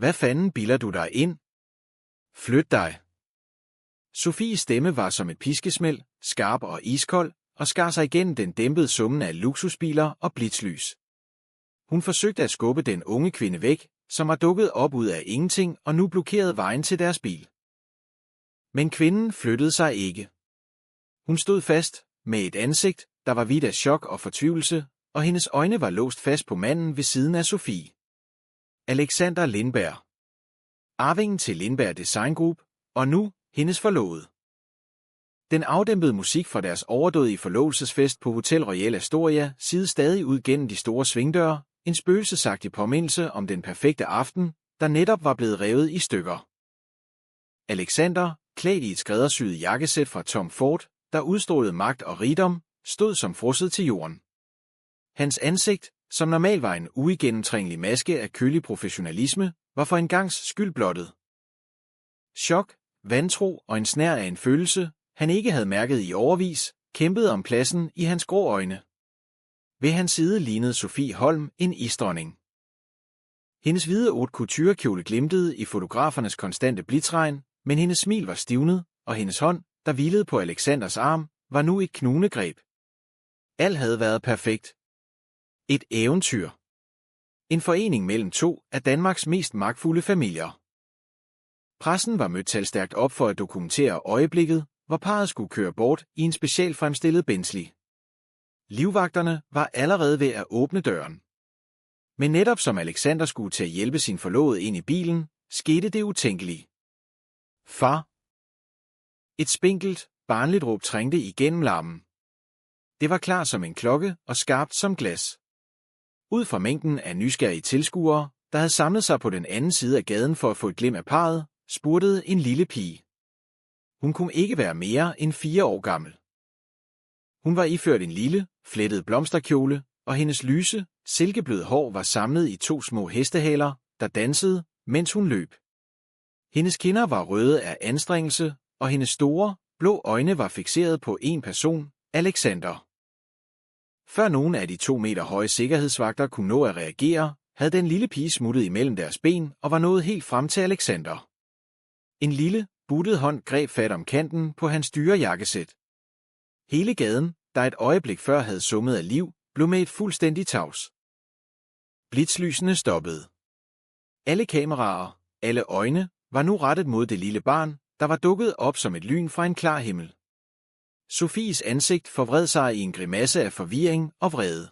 Hvad fanden bilder du dig ind? Flyt dig. Sofies stemme var som et piskesmæld, skarp og iskold, og skar sig igennem den dæmpede summen af luksusbiler og blitzlys. Hun forsøgte at skubbe den unge kvinde væk, som var dukket op ud af ingenting og nu blokerede vejen til deres bil. Men kvinden flyttede sig ikke. Hun stod fast, med et ansigt, der var hvidt af chok og fortvivlelse, og hendes øjne var låst fast på manden ved siden af Sofie. Alexander Lindberg. Arvingen til Lindberg Design Group, og nu hendes forlovede. Den afdæmpede musik fra deres overdådige forlovelsesfest på Hotel Royal Astoria sidede stadig ud gennem de store svingdøre, en spøgelsesagtig påmindelse om den perfekte aften, der netop var blevet revet i stykker. Alexander, klædt i et skræddersyet jakkesæt fra Tom Ford, der udstrålede magt og rigdom, stod som frosset til jorden. Hans ansigt, som normalt var en uigennemtrængelig maske af kølig professionalisme, var for en gangs skyld blottet. Chok, vantro og en snær af en følelse, han ikke havde mærket i årevis, kæmpede om pladsen i hans grå øjne. Ved hans side lignede Sofie Holm en isdronning. Hendes hvide haute couture-kjole glimtede i fotografernes konstante blitzregn, men hendes smil var stivnet, og hendes hånd, der hvilede på Alexanders arm, var nu et knugnegreb. Alt havde været perfekt. Et eventyr. En forening mellem to af Danmarks mest magtfulde familier. Pressen var mødt talstærkt op for at dokumentere øjeblikket, hvor parret skulle køre bort i en specialfremstillet Bentley. Livvagterne var allerede ved at åbne døren. Men netop som Alexander skulle til at hjælpe sin forlovede ind i bilen, skete det utænkelige. Far! Et spinkelt, barnligt råb trængte igennem larmen. Det var klar som en klokke og skarpt som glas. Ud fra mængden af nysgerrige tilskuere, der havde samlet sig på den anden side af gaden for at få et glimt af parret, spurtede en lille pige. Hun kunne ikke være mere end 4 år gammel. Hun var iført en lille, flettet blomsterkjole, og hendes lyse, silkebløde hår var samlet i 2 små hestehaler, der dansede, mens hun løb. Hendes kinder var røde af anstrengelse, og hendes store, blå øjne var fikseret på en person, Alexander. Før nogen af de 2 meter høje sikkerhedsvagter kunne nå at reagere, havde den lille pige smuttet imellem deres ben og var nået helt frem til Alexander. En lille, buttet hånd greb fat om kanten på hans dyre jakkesæt. Hele gaden, der et øjeblik før havde summet af liv, blev med et fuldstændig tavs. Blitzlysene stoppede. Alle kameraer, alle øjne, var nu rettet mod det lille barn, der var dukket op som et lyn fra en klar himmel. Sofies ansigt forvred sig i en grimasse af forvirring og vrede.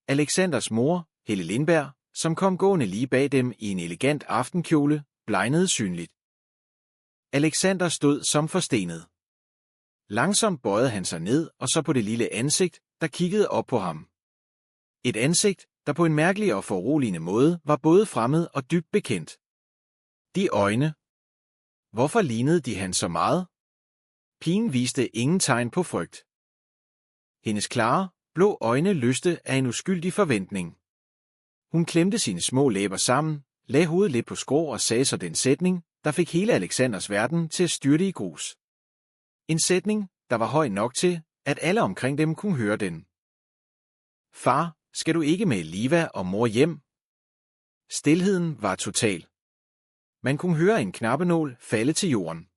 Alexanders mor, Helle Lindberg, som kom gående lige bag dem i en elegant aftenkjole, blegnede synligt. Alexander stod som forstenet. Langsomt bøjede han sig ned og så på det lille ansigt, der kiggede op på ham. Et ansigt, der på en mærkelig og foruroligende måde var både fremmed og dybt bekendt. De øjne. Hvorfor lignede de han så meget? Pigen viste ingen tegn på frygt. Hendes klare, blå øjne lyste af en uskyldig forventning. Hun klemte sine små læber sammen, lagde hovedet lidt på skrå og sagde så den sætning, der fik hele Alexanders verden til at styrte i grus. En sætning, der var høj nok til, at alle omkring dem kunne høre den. Far, skal du ikke med Liva og mor hjem? Stilheden var total. Man kunne høre en knappenål falde til jorden.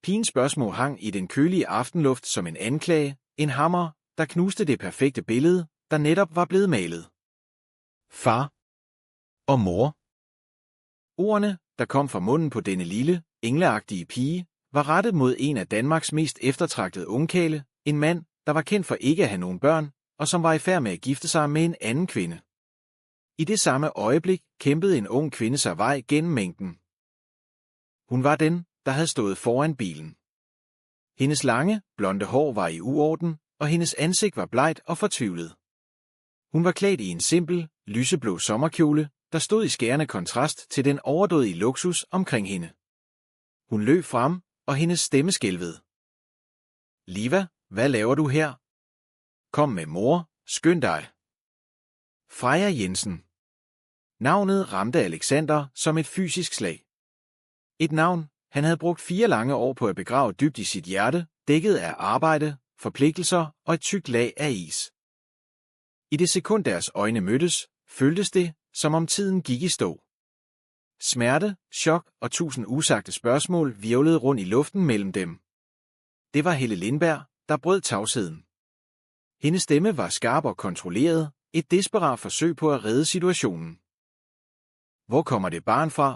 Pigens spørgsmål hang i den kølige aftenluft som en anklage, en hammer, der knuste det perfekte billede, der netop var blevet malet. Far og mor. Ordene, der kom fra munden på denne lille, engleagtige pige, var rettet mod en af Danmarks mest eftertragtede ungkarle, en mand, der var kendt for ikke at have nogen børn, og som var i færd med at gifte sig med en anden kvinde. I det samme øjeblik kæmpede en ung kvinde sig vej gennem mængden. Hun var den, der havde stået foran bilen. Hendes lange, blonde hår var i uorden, og hendes ansigt var blegt og fortvivlet. Hun var klædt i en simpel, lyseblå sommerkjole, der stod i skærende kontrast til den overdådige luksus omkring hende. Hun løb frem, og hendes stemme skælvede. Liva, hvad laver du her? Kom med mor, skynd dig. Freja Jensen. Navnet ramte Alexander som et fysisk slag. Et navn, han havde brugt 4 lange år på at begrave dybt i sit hjerte, dækket af arbejde, forpligtelser og et tykt lag af is. I det sekund deres øjne mødtes, føltes det, som om tiden gik i stå. Smerte, chok og 1000 usagte spørgsmål hvirvlede rundt i luften mellem dem. Det var Helle Lindberg, der brød tavsheden. Hendes stemme var skarp og kontrolleret, et desperat forsøg på at redde situationen. Hvor kommer det barn fra?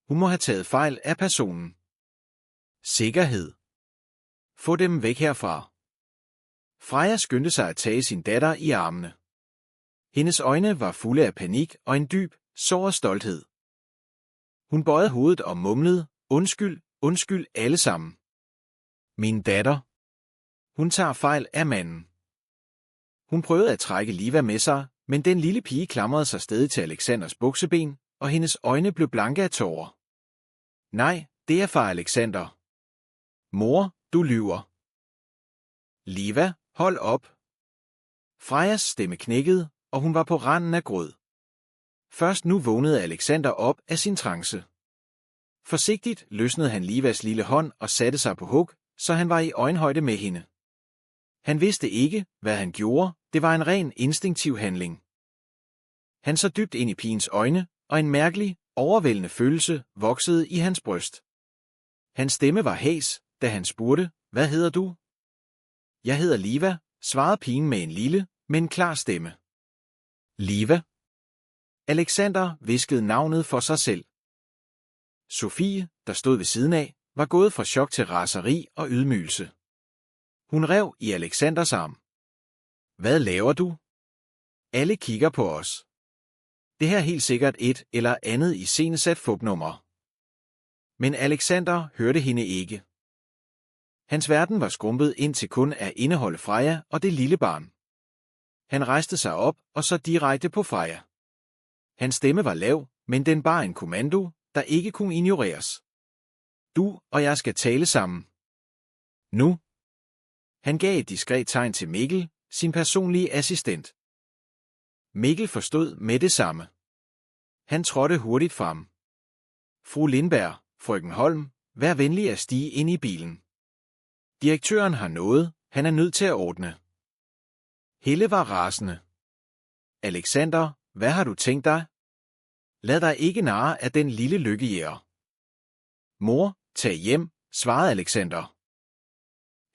Hun må have taget fejl af personen. Sikkerhed. Få dem væk herfra. Freja skyndte sig at tage sin datter i armene. Hendes øjne var fulde af panik og en dyb, sår stolthed. Hun bøjede hovedet og mumlede, undskyld, undskyld alle sammen. Min datter. Hun tager fejl af manden. Hun prøvede at trække Liva med sig, men den lille pige klamrede sig stadig til Alexanders bukseben, og hendes øjne blev blanke af tårer. Nej, det er far Alexander. Mor, du lyver. Liva, hold op. Frejas stemme knækkede, og hun var på randen af gråd. Først nu vågnede Alexander op af sin trance. Forsigtigt løsnede han Livas lille hånd og satte sig på hug, så han var i øjenhøjde med hende. Han vidste ikke, hvad han gjorde, det var en ren instinktiv handling. Han så dybt ind i pigens øjne, og en mærkelig, overvældende følelse voksede i hans bryst. Hans stemme var hæs, da han spurgte, hvad hedder du? Jeg hedder Liva, svarede pigen med en lille, men klar stemme. Liva. Alexander hviskede navnet for sig selv. Sofie, der stod ved siden af, var gået fra chok til raseri og ydmygelse. Hun rev i Alexanders arm. Hvad laver du? Alle kigger på os. Det her er helt sikkert et eller andet iscenesat fupnummer. Men Alexander hørte hende ikke. Hans verden var skrumpet ind til kun at indeholde Freja og det lille barn. Han rejste sig op og så direkte på Freja. Hans stemme var lav, men den bar en kommando, der ikke kunne ignoreres. Du og jeg skal tale sammen. Nu. Han gav et diskret tegn til Mikkel, sin personlige assistent. Mikkel forstod med det samme. Han trådte hurtigt frem. Fru Lindberg, frøken Holm, vær venlig at stige ind i bilen. Direktøren har noget, han er nødt til at ordne. Helle var rasende. Alexander, hvad har du tænkt dig? Lad dig ikke narre af den lille lykkejæger. Mor, tag hjem, svarede Alexander.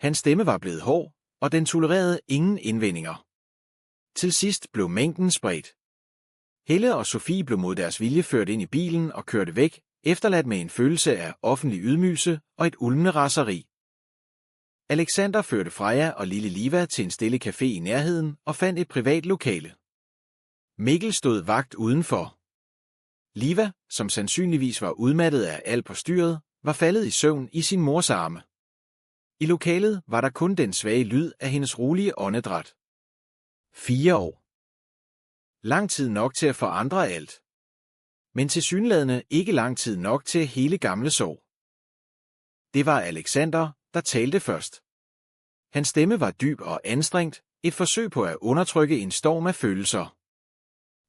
Hans stemme var blevet hård, og den tolererede ingen indvendinger. Til sidst blev mængden spredt. Helle og Sofie blev mod deres vilje ført ind i bilen og kørte væk, efterladt med en følelse af offentlig ydmygelse og et ulmende raseri. Alexander førte Freja og lille Liva til en stille café i nærheden og fandt et privat lokale. Mikkel stod vagt udenfor. Liva, som sandsynligvis var udmattet af alt på styret, var faldet i søvn i sin mors arme. I lokalet var der kun den svage lyd af hendes rolige åndedræt. 4 år. Lang tid nok til at forandre alt. Men tilsyneladende ikke lang tid nok til hele gamle sorg. Det var Alexander, der talte først. Hans stemme var dyb og anstrengt, et forsøg på at undertrykke en storm af følelser.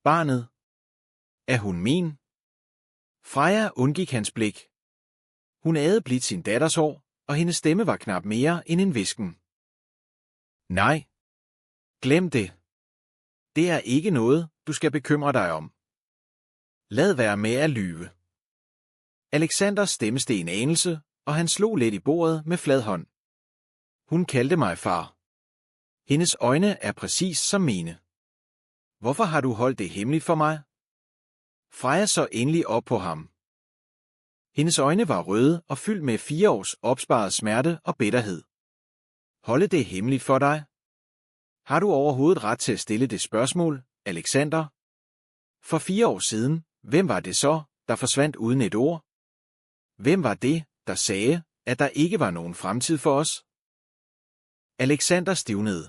Barnet. Er hun min? Freja undgik hans blik. Hun havde blidt sin datters hår, og hendes stemme var knap mere end en hvisken. Nej. Glem det. Det er ikke noget, du skal bekymre dig om. Lad være med at lyve. Alexanders stemme steg en anelse, og han slog lidt i bordet med flad hånd. Hun kaldte mig far. Hendes øjne er præcis som mine. Hvorfor har du holdt det hemmeligt for mig? Freja så endelig op på ham. Hendes øjne var røde og fyldt med 4 års opsparet smerte og bitterhed. Holde det hemmeligt for dig? Har du overhovedet ret til at stille det spørgsmål, Alexander? For 4 år siden, hvem var det så, der forsvandt uden et ord? Hvem var det, der sagde, at der ikke var nogen fremtid for os? Alexander stivnede.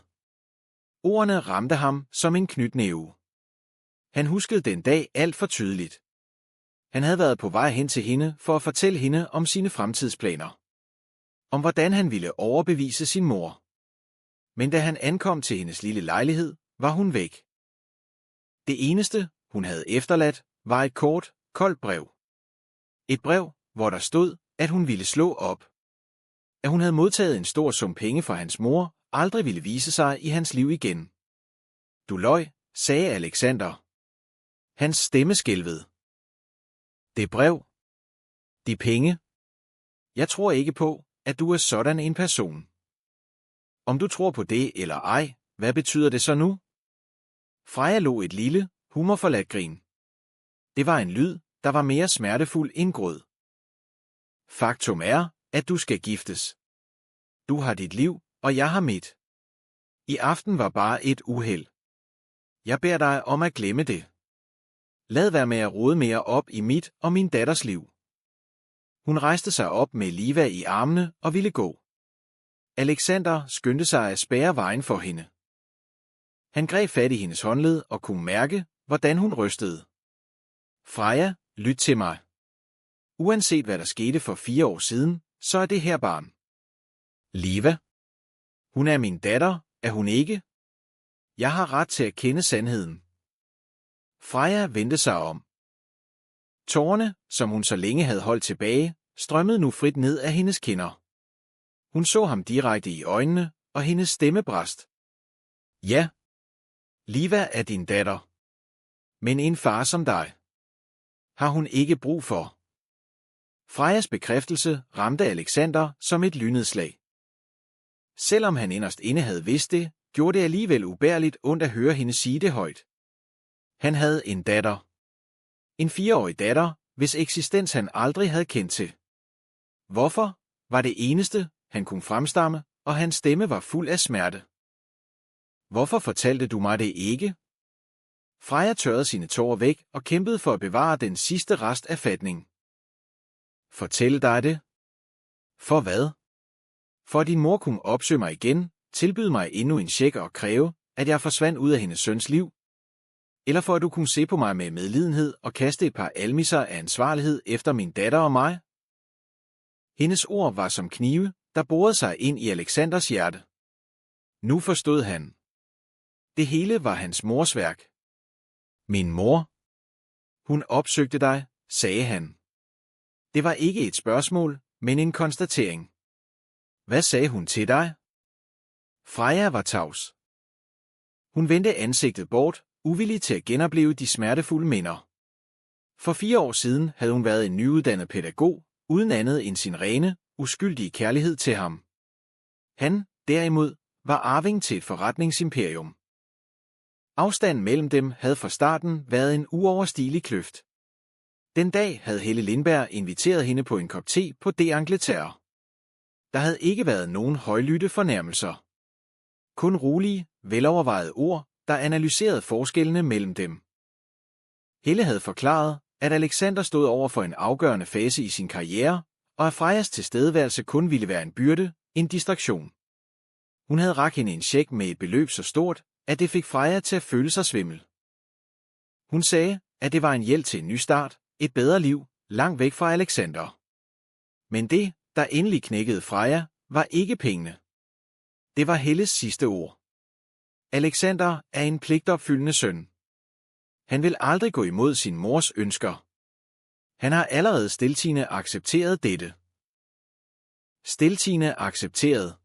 Ordene ramte ham som en knytnæve. Han huskede den dag alt for tydeligt. Han havde været på vej hen til hende for at fortælle hende om sine fremtidsplaner. Om hvordan han ville overbevise sin mor. Men da han ankom til hendes lille lejlighed, var hun væk. Det eneste, hun havde efterladt, var et kort, koldt brev. Et brev, hvor der stod, at hun ville slå op. At hun havde modtaget en stor sum penge fra hans mor, aldrig ville vise sig i hans liv igen. Du løj, sagde Alexander. Hans stemme skælvede. Det brev. De penge. Jeg tror ikke på, at du er sådan en person. Om du tror på det eller ej, hvad betyder det så nu? Freja lå et lille, humorforladt grin. Det var en lyd, der var mere smertefuld end gråd. Faktum er, at du skal giftes. Du har dit liv, og jeg har mit. I aften var bare et uheld. Jeg beder dig om at glemme det. Lad være med at rode mere op i mit og min datters liv. Hun rejste sig op med Liva i armene og ville gå. Alexander skyndte sig at spærre vejen for hende. Han greb fat i hendes håndled og kunne mærke, hvordan hun rystede. Freja, lyt til mig. Uanset hvad der skete for 4 år siden, så er det her barn. Liva. Hun er min datter, er hun ikke? Jeg har ret til at kende sandheden. Freja vendte sig om. Tårerne, som hun så længe havde holdt tilbage, strømmede nu frit ned af hendes kinder. Hun så ham direkte i øjnene, og hendes stemme brast. Ja. Liva er din datter. Men en far som dig har hun ikke brug for. Frejas bekræftelse ramte Alexander som et lynnedslag. Selvom han inderst inde havde vidst det, gjorde det alligevel ubærligt ondt at høre hende sige det højt. Han havde en datter. En 4-årig datter, hvis eksistens han aldrig havde kendt til. Hvorfor? Var det eneste, han kunne fremstamme, og hans stemme var fuld af smerte. Hvorfor fortalte du mig det ikke? Freja tørrede sine tårer væk og kæmpede for at bevare den sidste rest af fatning. Fortæl dig det? For hvad? For at din mor kunne opsøge mig igen, tilbyde mig endnu en check og kræve, at jeg forsvandt ud af hendes søns liv? Eller for at du kunne se på mig med medlidenhed og kaste et par almisser af ansvarlighed efter min datter og mig? Hendes ord var som knive, der borede sig ind i Alexanders hjerte. Nu forstod han. Det hele var hans mors værk. Min mor? Hun opsøgte dig, sagde han. Det var ikke et spørgsmål, men en konstatering. Hvad sagde hun til dig? Freja var tavs. Hun vendte ansigtet bort, uvillig til at genopleve de smertefulde minder. For 4 år siden havde hun været en nyuddannet pædagog, uden andet end sin rene, uskyldige kærlighed til ham. Han, derimod, var arving til et forretningsimperium. Afstanden mellem dem havde fra starten været en uoverstigelig kløft. Den dag havde Helle Lindberg inviteret hende på en kop te på d'Angleterre. Der havde ikke været nogen højlytte fornærmelser. Kun rolige, velovervejede ord, der analyserede forskellene mellem dem. Helle havde forklaret, at Alexander stod over for en afgørende fase i sin karriere, og at Frejas tilstedeværelse kun ville være en byrde, en distraktion. Hun havde rakt hende en check med et beløb så stort, at det fik Freja til at føle sig svimmel. Hun sagde, at det var en hjælp til en ny start, et bedre liv, langt væk fra Alexander. Men det, der endelig knækkede Freja, var ikke pengene. Det var Helles sidste ord. Alexander er en pligtopfyldende søn. Han vil aldrig gå imod sin mors ønsker. Han har allerede stiltiende accepteret dette. Stiltiende accepteret.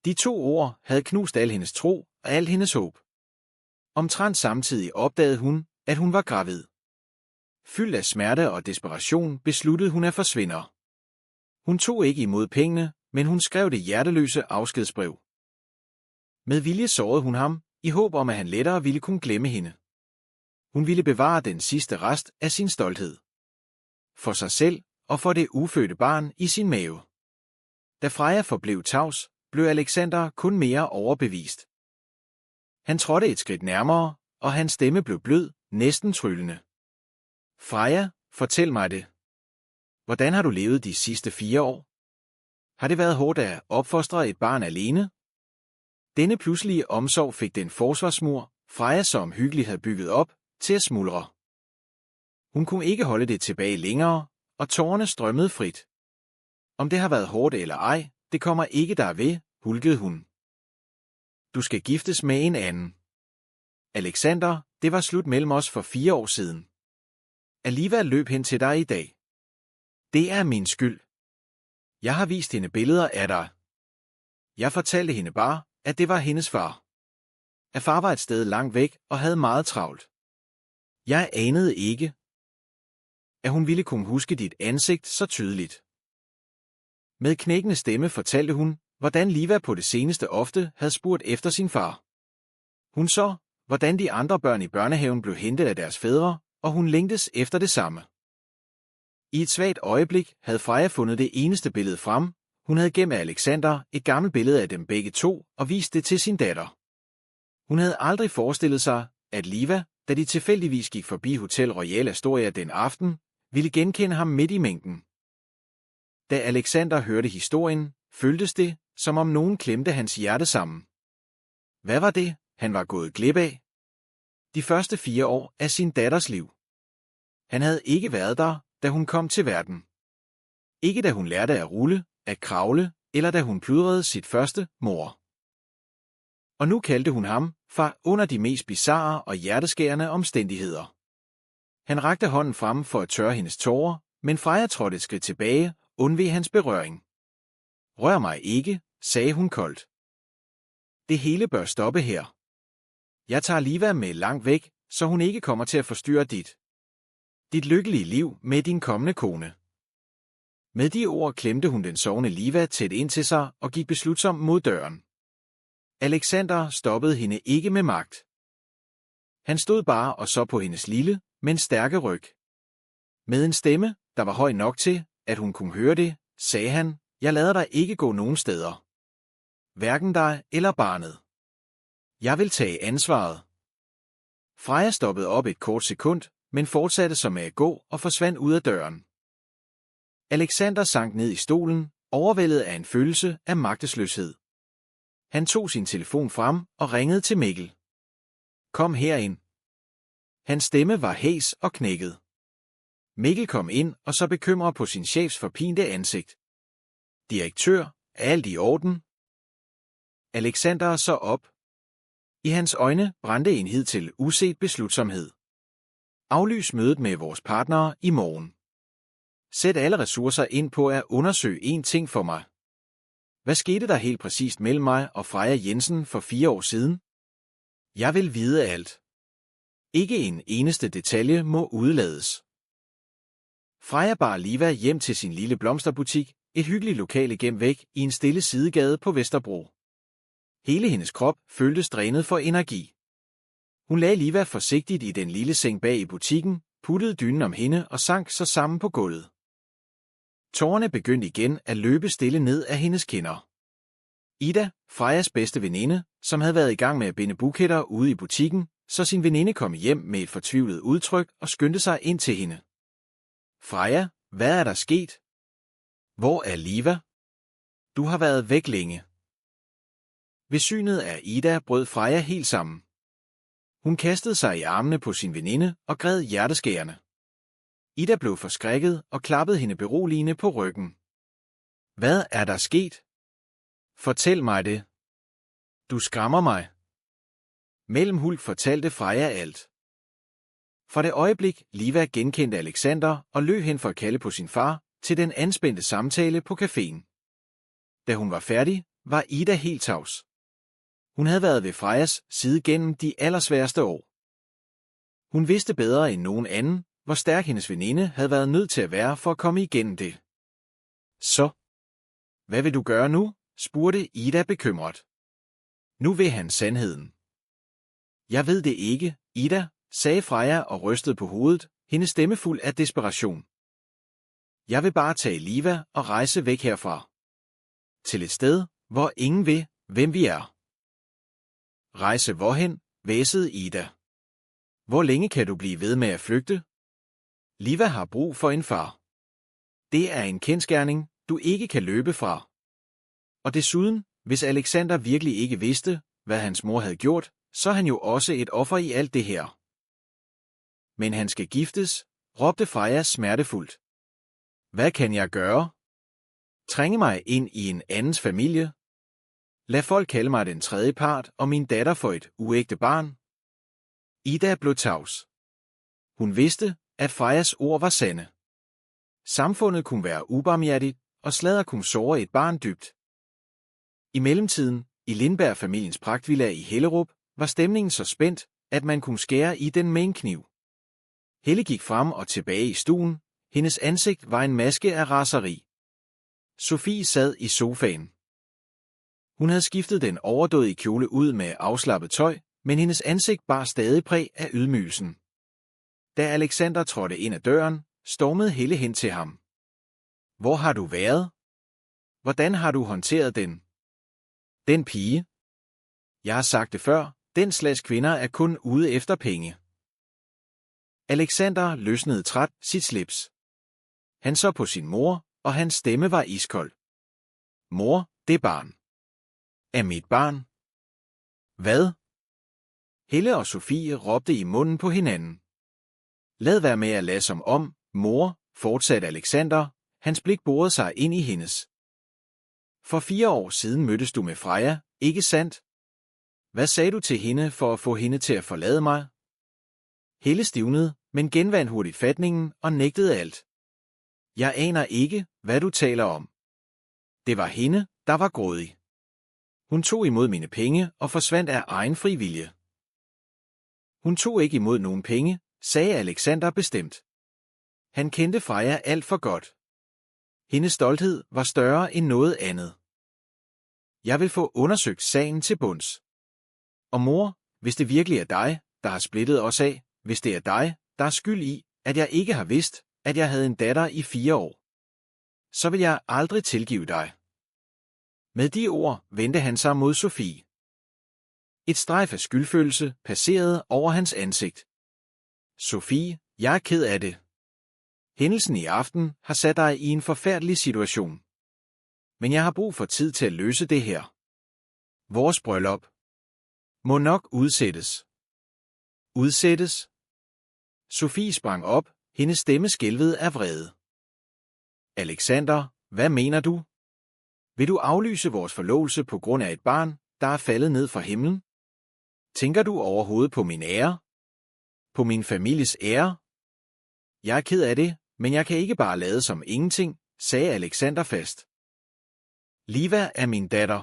De 2 ord havde knust al hendes tro og al hendes håb. Omtrent samtidig opdagede hun, at hun var gravid. Fyldt af smerte og desperation besluttede hun at forsvinde. Hun tog ikke imod pengene, men hun skrev det hjerteløse afskedsbrev. Med vilje sårede hun ham, i håb om at han lettere ville kunne glemme hende. Hun ville bevare den sidste rest af sin stolthed. For sig selv og for det ufødte barn i sin mave. Da Freja forblev tavs, blev Alexander kun mere overbevist. Han trådte et skridt nærmere, og hans stemme blev blød, næsten tryllende. Freja, fortæl mig det. Hvordan har du levet de sidste 4 år? Har det været hårdt at opfostre et barn alene? Denne pludselige omsorg fik den forsvarsmur, Freja så omhyggeligt havde bygget op, til at smuldre. Hun kunne ikke holde det tilbage længere, og tårerne strømmede frit. Om det har været hårdt eller ej, det kommer ikke derved, hulkede hun. Du skal giftes med en anden. Alexander, det var slut mellem os for 4 år siden. Alligevel løb hen til dig i dag. Det er min skyld. Jeg har vist hende billeder af dig. Jeg fortalte hende bare, at det var hendes far. At far var et sted langt væk og havde meget travlt. Jeg anede ikke. at hun ville kunne huske dit ansigt så tydeligt. Med knækkende stemme fortalte hun, hvordan Liva på det seneste ofte havde spurgt efter sin far. Hun så, hvordan de andre børn i børnehaven blev hentet af deres fædre, og hun længtes efter det samme. I et svagt øjeblik havde Freja fundet det eneste billede frem. Hun havde gemt af Alexander et gammelt billede af dem begge to og vist det til sin datter. Hun havde aldrig forestillet sig, at Liva, da de tilfældigvis gik forbi Hotel Royal Astoria den aften, ville genkende ham midt i mængden. Da Alexander hørte historien, føltes det, som om nogen klemte hans hjerte sammen. Hvad var det, han var gået glip af? De første 4 år af sin datters liv. Han havde ikke været der, da hun kom til verden. Ikke da hun lærte at rulle, at kravle, eller da hun pludrede sit første mor. Og nu kaldte hun ham far under de mest bizarre og hjerteskærende omstændigheder. Han rakte hånden frem for at tørre hendes tårer, men Freja trådte et skridt tilbage, undveg hans berøring. Rør mig ikke, sagde hun koldt. Det hele bør stoppe her. Jeg tager Liva med langt væk, så hun ikke kommer til at forstyrre dit lykkelige liv med din kommende kone. Med de ord klemte hun den sovende Liva tæt ind til sig og gik beslutsomt mod døren. Alexander stoppede hende ikke med magt. Han stod bare og så på hendes lille, men stærke ryg. Med en stemme, der var høj nok til, at hun kunne høre det, sagde han, jeg lader dig ikke gå nogen steder. Hverken dig eller barnet. Jeg vil tage ansvaret. Freja stoppede op et kort sekund, men fortsatte som med at gå og forsvandt ud af døren. Alexander sank ned i stolen, overvældet af en følelse af magtesløshed. Han tog sin telefon frem og ringede til Mikkel. Kom herind. Hans stemme var hæs og knækket. Mikkel kom ind og så bekymret på sin chefs forpinte ansigt. Direktør, er alt i orden? Alexander så op. I hans øjne brændte en hidtil uset beslutsomhed. Aflys mødet med vores partnere i morgen. Sæt alle ressourcer ind på at undersøge én ting for mig. Hvad skete der helt præcist mellem mig og Freja Jensen for 4 år siden? Jeg vil vide alt. Ikke en eneste detalje må udelades. Freja bar Liva hjem til sin lille blomsterbutik, et hyggeligt lokale gemt væk i en stille sidegade på Vesterbro. Hele hendes krop føltes drænet for energi. Hun lagde Liva forsigtigt i den lille seng bag i butikken, puttede dynen om hende og sank så sammen på gulvet. Tårerne begyndte igen at løbe stille ned af hendes kinder. Ida, Frejas bedste veninde, som havde været i gang med at binde buketter ude i butikken, så sin veninde kom hjem med et fortvivlet udtryk og skyndte sig ind til hende. Freja, hvad er der sket? Hvor er Liva? Du har været væk længe. Ved synet af Ida brød Freja helt sammen. Hun kastede sig i armene på sin veninde og græd hjerteskærende. Ida blev forskrækket og klappede hende beroligende på ryggen. Hvad er der sket? Fortæl mig det. Du skræmmer mig. Mellemhulk fortalte Freja alt. For det øjeblik, Liva genkendte Alexander og løb hen for at kalde på sin far til den anspændte samtale på caféen. Da hun var færdig, var Ida helt tavs. Hun havde været ved Frejas side gennem de allersværeste år. Hun vidste bedre end nogen anden, hvor stærk hendes veninde havde været nødt til at være for at komme igennem det. Så, hvad vil du gøre nu? Spurgte Ida bekymret. Nu vil han sandheden. Jeg ved det ikke, Ida, sagde Freja og rystede på hovedet, hendes stemme fuld af desperation. Jeg vil bare tage Liva og rejse væk herfra. Til et sted, hvor ingen ved, hvem vi er. Rejse hvorhen, hvæsede Ida. Hvor længe kan du blive ved med at flygte? Liva har brug for en far. Det er en kendsgerning, du ikke kan løbe fra. Og desuden, hvis Alexander virkelig ikke vidste, hvad hans mor havde gjort, så er han jo også et offer i alt det her. Men han skal giftes, råbte Freja smertefuldt. Hvad kan jeg gøre? Trænge mig ind i en andens familie? Lad folk kalde mig den tredje part og min datter for et uægte barn? Ida blev tavs. Hun vidste, at Frejas ord var sande. Samfundet kunne være ubarmhjertigt, og sladder kunne såre et barn dybt. I mellemtiden, i Lindberg-familiens pragtvilla i Hellerup, var stemningen så spændt, at man kunne skære i den med en kniv. Helle gik frem og tilbage i stuen, Hendes ansigt var en maske af raseri. Sofie sad i sofaen. Hun havde skiftet den overdådige kjole ud med afslappet tøj, men hendes ansigt bar stadig præg af ydmygelsen. Da Alexander trådte ind ad døren, stormede Helle hen til ham. Hvor har du været? Hvordan har du håndteret den? Den pige. Jeg har sagt det før, den slags kvinder er kun ude efter penge. Alexander løsnede træt sit slips. Han så på sin mor, og hans stemme var iskold. Mor, det barn. Er mit barn? Hvad? Helle og Sofie råbte i munden på hinanden. Lad være med at lade som om, mor, fortsatte Alexander, hans blik borede sig ind i hendes. For 4 år siden mødtes du med Freja, ikke sandt? Hvad sagde du til hende for at få hende til at forlade mig? Helle stivnede, men genvandt hurtigt fatningen og nægtede alt. Jeg aner ikke, hvad du taler om. Det var hende, der var grådig. Hun tog imod mine penge og forsvandt af egen fri vilje. Hun tog ikke imod nogen penge, sagde Alexander bestemt. Han kendte Freja alt for godt. Hendes stolthed var større end noget andet. Jeg vil få undersøgt sagen til bunds. Og mor, hvis det virkelig er dig, der har splittet os af, hvis det er dig, der er skyld i, at jeg ikke har vidst, at jeg havde en datter i 4 år, så vil jeg aldrig tilgive dig. Med de ord vendte han sig mod Sofie. Et strejf af skyldfølelse passerede over hans ansigt. Sofie, jeg er ked af det. Hændelsen i aften har sat dig i en forfærdelig situation. Men jeg har brug for tid til at løse det her. Vores bryllup må nok udsættes. Udsættes? Sofie sprang op, hendes stemme skælvede af vrede. Alexander, hvad mener du? Vil du aflyse vores forlovelse på grund af et barn, der er faldet ned fra himlen? Tænker du overhovedet på min ære? På min families ære? Jeg er ked af det, men jeg kan ikke bare lade som ingenting, sagde Alexander fast. Liva er min datter.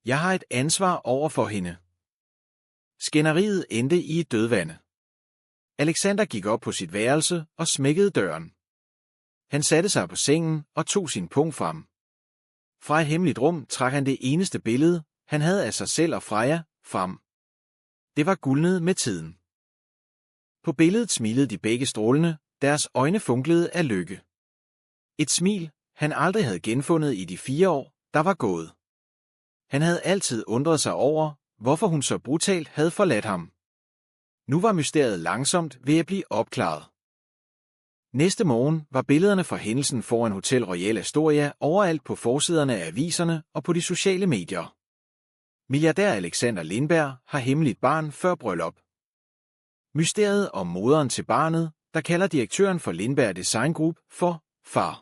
Jeg har et ansvar over for hende. Skænderiet endte i et dødvande. Alexander gik op på sit værelse og smækkede døren. Han satte sig på sengen og tog sin pung frem. Fra et hemmeligt rum trak han det eneste billede, han havde af sig selv og Freja, frem. Det var gulnet med tiden. På billedet smilede de begge strålende, deres øjne funklede af lykke. Et smil, han aldrig havde genfundet i de 4 år, der var gået. Han havde altid undret sig over, hvorfor hun så brutalt havde forladt ham. Nu var mysteriet langsomt ved at blive opklaret. Næste morgen var billederne fra hændelsen foran Hotel Royal Astoria overalt på forsiderne af aviserne og på de sociale medier. Milliardær Alexander Lindberg har hemmeligt barn før bryllup. Mysteriet om moderen til barnet, der kalder direktøren for Lindberg Design Group for far.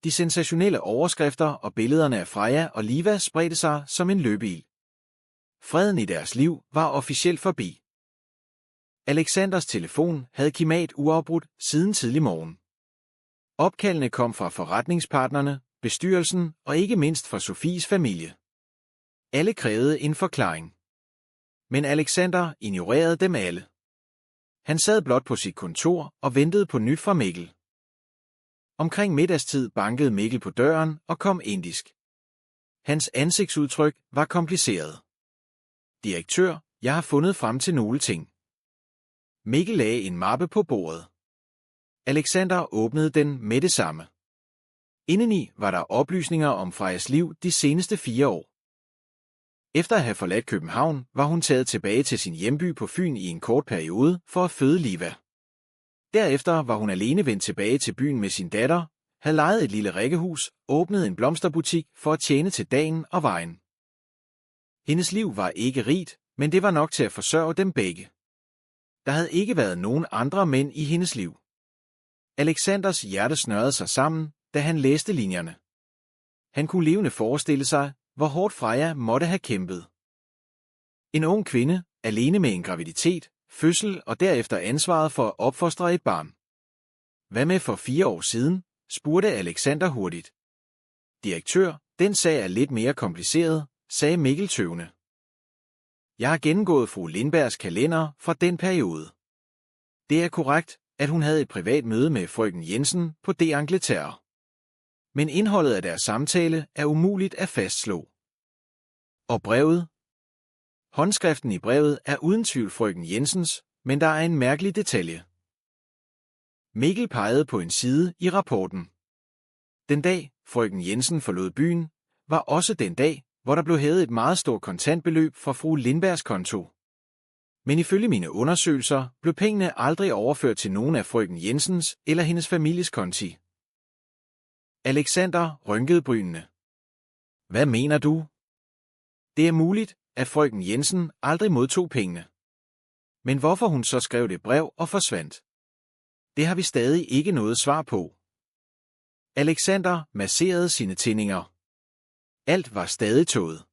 De sensationelle overskrifter og billederne af Freja og Liva spredte sig som en løbeil. Freden i deres liv var officielt forbi. Alexanders telefon havde kimat uafbrudt siden tidlig morgen. Opkaldene kom fra forretningspartnerne, bestyrelsen og ikke mindst fra Sofies familie. Alle krævede en forklaring. Men Alexander ignorerede dem alle. Han sad blot på sit kontor og ventede på nyt fra Mikkel. Omkring middagstid bankede Mikkel på døren og kom indisk. Hans ansigtsudtryk var kompliceret. Direktør, jeg har fundet frem til nogle ting. Mikkel lagde en mappe på bordet. Alexander åbnede den med det samme. Indeni var der oplysninger om Frejas liv de seneste 4 år. Efter at have forladt København, var hun taget tilbage til sin hjemby på Fyn i en kort periode for at føde Liva. Derefter var hun alene vendt tilbage til byen med sin datter, havde lejet et lille rækkehus, åbnet en blomsterbutik for at tjene til dagen og vejen. Hendes liv var ikke rigt, men det var nok til at forsørge dem begge. Der havde ikke været nogen andre mænd i hendes liv. Alexanders hjerte snørrede sig sammen, da han læste linjerne. Han kunne levende forestille sig, hvor hårdt Freja måtte have kæmpet. En ung kvinde, alene med en graviditet, fødsel og derefter ansvaret for at opfostre et barn. Hvad med for 4 år siden, spurgte Alexander hurtigt. Direktør, den sag er lidt mere kompliceret, sagde Mikkel tøvende. Jeg har gennemgået fru Lindbergs kalender fra den periode. Det er korrekt, at hun havde et privat møde med frøken Jensen på d'Angleterre. Men indholdet af deres samtale er umuligt at fastslå. Og brevet? Håndskriften i brevet er uden tvivl frøken Jensens, men der er en mærkelig detalje. Mikkel pegede på en side i rapporten. Den dag, frøken Jensen forlod byen, var også den dag, hvor der blev hævet et meget stort kontantbeløb fra fru Lindbergs konto. Men ifølge mine undersøgelser blev pengene aldrig overført til nogen af frøken Jensens eller hendes families konti. Alexander rynkede brynene. Hvad mener du? Det er muligt, at frøken Jensen aldrig modtog pengene. Men hvorfor hun så skrev det brev og forsvandt? Det har vi stadig ikke noget svar på. Alexander masserede sine tændinger. Alt var stadig tåget.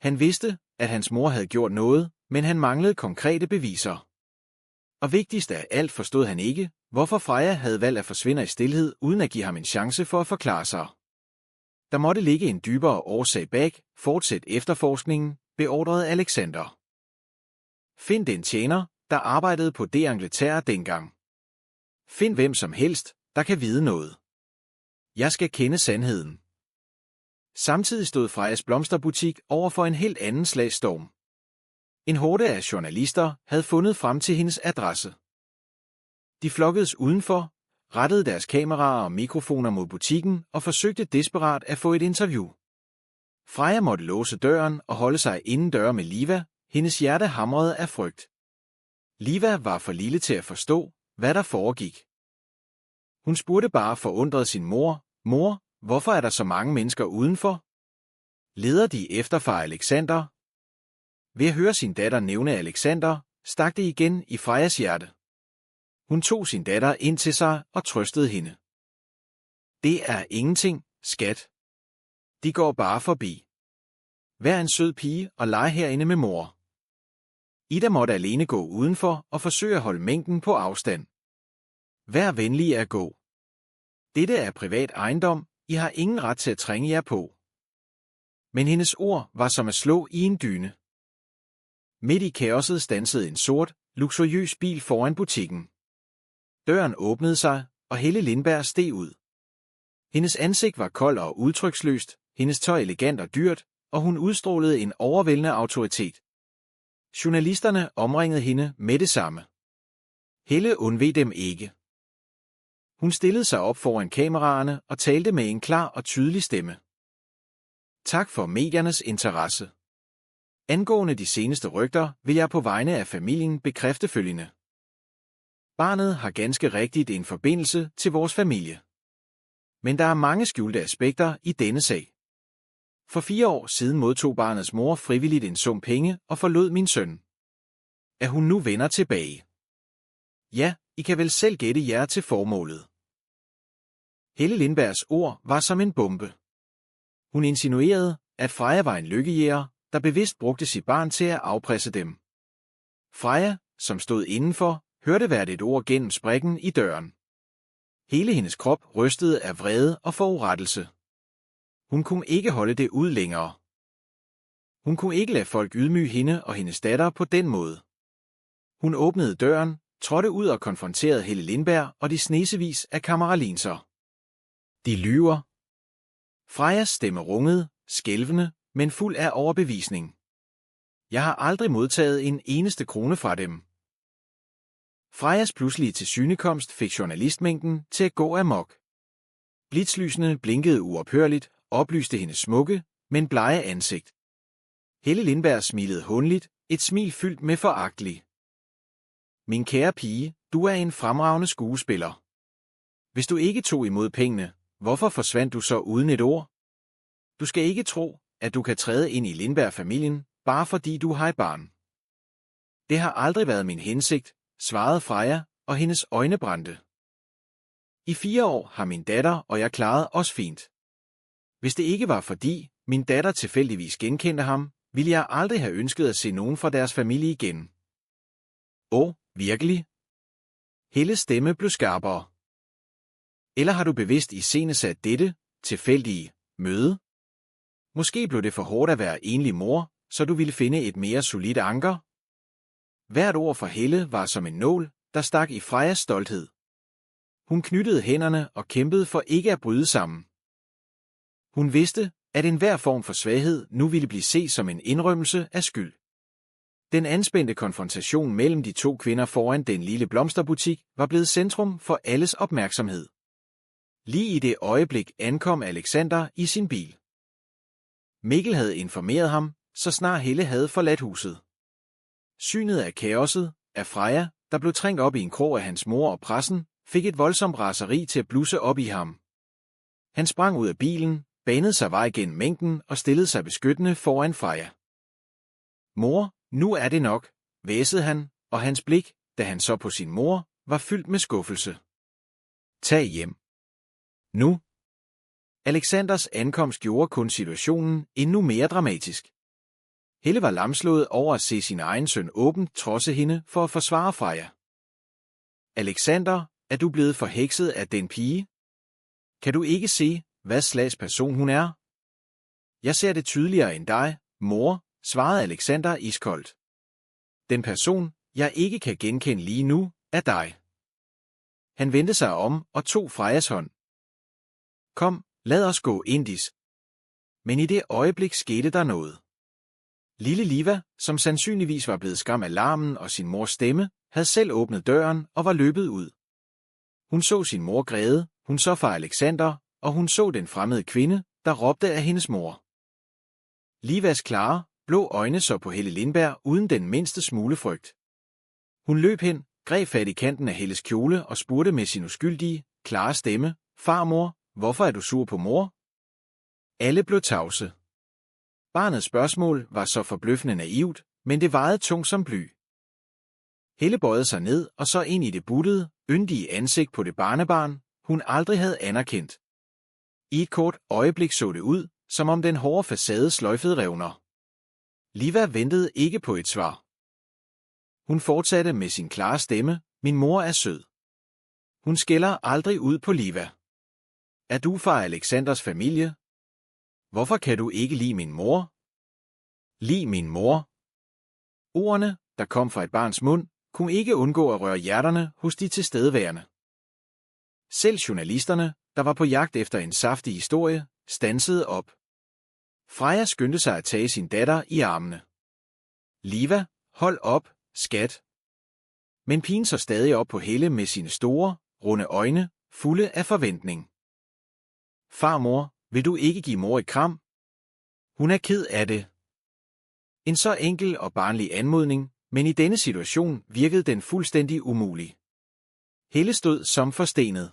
Han vidste, at hans mor havde gjort noget, men han manglede konkrete beviser. Og vigtigst af alt forstod han ikke, hvorfor Freja havde valgt at forsvinde i stilhed uden at give ham en chance for at forklare sig. Der måtte ligge en dybere årsag bag. Fortsæt efterforskningen, beordrede Alexander. Find den tjener, der arbejdede på d'Angleterre dengang. Find hvem som helst, der kan vide noget. Jeg skal kende sandheden. Samtidig stod Frejas blomsterbutik over for en helt anden slags storm. En horde af journalister havde fundet frem til hendes adresse. De flokkedes udenfor, rettede deres kameraer og mikrofoner mod butikken og forsøgte desperat at få et interview. Freja måtte låse døren og holde sig indendør med Liva, hendes hjerte hamrede af frygt. Liva var for lille til at forstå, hvad der foregik. Hun spurgte bare forundret sin mor, Mor, hvorfor er der så mange mennesker udenfor? Leder de efter far Alexander? Ved at høre sin datter nævne Alexander, stak det igen i Frejas hjerte. Hun tog sin datter ind til sig og trøstede hende. Det er ingenting, skat. De går bare forbi. Vær en sød pige og lege herinde med mor. Ida måtte alene gå udenfor og forsøge at holde mængden på afstand. Vær venlig at gå. Dette er privat ejendom, I har ingen ret til at trænge jer på. Men hendes ord var som at slå i en dyne. Midt i kaosset standsede en sort, luksuriøs bil foran butikken. Døren åbnede sig, og Helle Lindberg steg ud. Hendes ansigt var koldt og udtryksløst, hendes tøj elegant og dyrt, og hun udstrålede en overvældende autoritet. Journalisterne omringede hende med det samme. Helle undveg dem ikke. Hun stillede sig op foran kameraerne og talte med en klar og tydelig stemme. Tak for mediernes interesse. Angående de seneste rygter vil jeg på vegne af familien bekræfte følgende. Barnet har ganske rigtigt en forbindelse til vores familie. Men der er mange skjulte aspekter i denne sag. For 4 år siden modtog barnets mor frivilligt en sum penge og forlod min søn. Er hun nu vender tilbage? Ja, I kan vel selv gætte jer til formålet. Helle Lindbergs ord var som en bombe. Hun insinuerede, at Freja var en lykkejæger, der bevidst brugte sit barn til at afpresse dem. Freja, som stod indenfor, hørte hvert et ord gennem sprækken i døren. Hele hendes krop rystede af vrede og forurettelse. Hun kunne ikke holde det ud længere. Hun kunne ikke lade folk ydmyge hende og hendes datter på den måde. Hun åbnede døren, trådte ud og konfronterede Helle Lindberg og de snesevis af kameralinser. De lyver. Frejas stemme rungede, skælvende, men fuld af overbevisning. Jeg har aldrig modtaget en eneste krone fra dem. Frejas pludselige tilsynekomst fik journalistmængden til at gå amok. Blitzlysene blinkede uophørligt, oplyste hendes smukke, men blege ansigt. Helle Lindberg smilede hånligt, et smil fyldt med foragtelig. Min kære pige, du er en fremragende skuespiller. Hvis du ikke tog imod pengene, hvorfor forsvandt du så uden et ord? Du skal ikke tro, at du kan træde ind i Lindberg-familien, bare fordi du har et barn. Det har aldrig været min hensigt, svarede Freja, og hendes øjne brændte. I 4 år har min datter og jeg klaret os fint. Hvis det ikke var fordi min datter tilfældigvis genkendte ham, ville jeg aldrig have ønsket at se nogen fra deres familie igen. Virkelig? Helles stemme blev skarpere. Eller har du bevidst iscenesat dette tilfældige møde? Måske blev det for hårdt at være enlig mor, så du ville finde et mere solidt anker? Hvert ord fra Helle var som en nål, der stak i Frejas stolthed. Hun knyttede hænderne og kæmpede for ikke at bryde sammen. Hun vidste, at enhver form for svaghed nu ville blive set som en indrømmelse af skyld. Den anspændte konfrontation mellem de to kvinder foran den lille blomsterbutik var blevet centrum for alles opmærksomhed. Lige i det øjeblik ankom Alexander i sin bil. Mikkel havde informeret ham, så snart Helle havde forladt huset. Synet af kaoset, af Freja, der blev trængt op i en krog af hans mor og pressen, fik et voldsomt raseri til at blusse op i ham. Han sprang ud af bilen, banede sig vej gennem mængden og stillede sig beskyttende foran Freja. Mor, nu er det nok, hvæsede han, og hans blik, da han så på sin mor, var fyldt med skuffelse. Tag hjem. Nu. Alexanders ankomst gjorde kun situationen endnu mere dramatisk. Helle var lamslået over at se sin egen søn åbent trodse hende for at forsvare Freja. Alexander, er du blevet forhekset af den pige? Kan du ikke se, hvad slags person hun er? Jeg ser det tydeligere end dig, mor, svarede Alexander iskoldt. Den person, jeg ikke kan genkende lige nu, er dig. Han vendte sig om og tog Frejas hånd. Kom, lad os gå indis. Men i det øjeblik skete der noget. Lille Liva, som sandsynligvis var blevet skræmt af larmen og sin mors stemme, havde selv åbnet døren og var løbet ud. Hun så sin mor græde, hun så far Alexander, og hun så den fremmede kvinde, der råbte af hendes mor. Livas klare, blå øjne så på Helle Lindberg uden den mindste smule frygt. Hun løb hen, greb fat i kanten af Helles kjole og spurgte med sin uskyldige, klare stemme, farmor, hvorfor er du sur på mor? Alle blev tavse. Barnets spørgsmål var så forbløffende naivt, men det vejede tungt som bly. Helle bøjede sig ned og så ind i det buttede, yndige ansigt på det barnebarn, hun aldrig havde anerkendt. I et kort øjeblik så det ud, som om den hårde facade sløjfede revner. Liva ventede ikke på et svar. Hun fortsatte med sin klare stemme, min mor er sød. Hun skælder aldrig ud på Liva. Er du fra Alexanders familie? Hvorfor kan du ikke lide min mor? Lide min mor? Ordene, der kom fra et barns mund, kunne ikke undgå at røre hjerterne hos de tilstedeværende. Selv journalisterne, der var på jagt efter en saftig historie, standsede op. Freja skyndte sig at tage sin datter i armene. Liva, hold op, skat. Men pigen så stadig op på Helle med sine store, runde øjne, fulde af forventning. Farmor, vil du ikke give mor et kram? Hun er ked af det. En så enkel og barnlig anmodning, men i denne situation virkede den fuldstændig umulig. Helle stod som forstenet.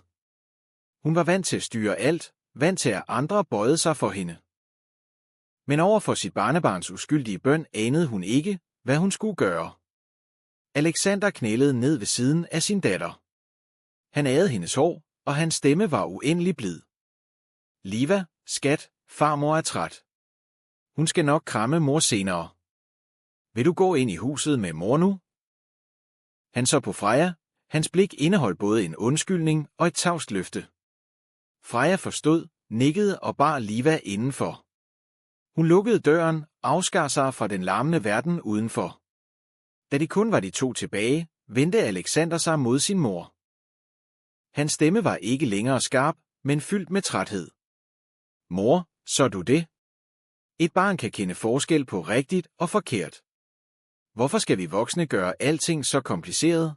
Hun var vant til at styre alt, vant til at andre bøjede sig for hende. Men over for sit barnebarns uskyldige bøn anede hun ikke, hvad hun skulle gøre. Alexander knælede ned ved siden af sin datter. Han agede hendes hår, og hans stemme var uendelig blid. Liva, skat, farmor er træt. Hun skal nok kramme mor senere. Vil du gå ind i huset med mor nu? Han så på Freja, hans blik indeholdt både en undskyldning og et tavst løfte. Freja forstod, nikkede og bar Liva indenfor. Hun lukkede døren, afskar sig fra den larmende verden udenfor. Da de kun var de to tilbage, vendte Alexander sig mod sin mor. Hans stemme var ikke længere skarp, men fyldt med træthed. Mor, så du det? Et barn kan kende forskel på rigtigt og forkert. Hvorfor skal vi voksne gøre alting så kompliceret?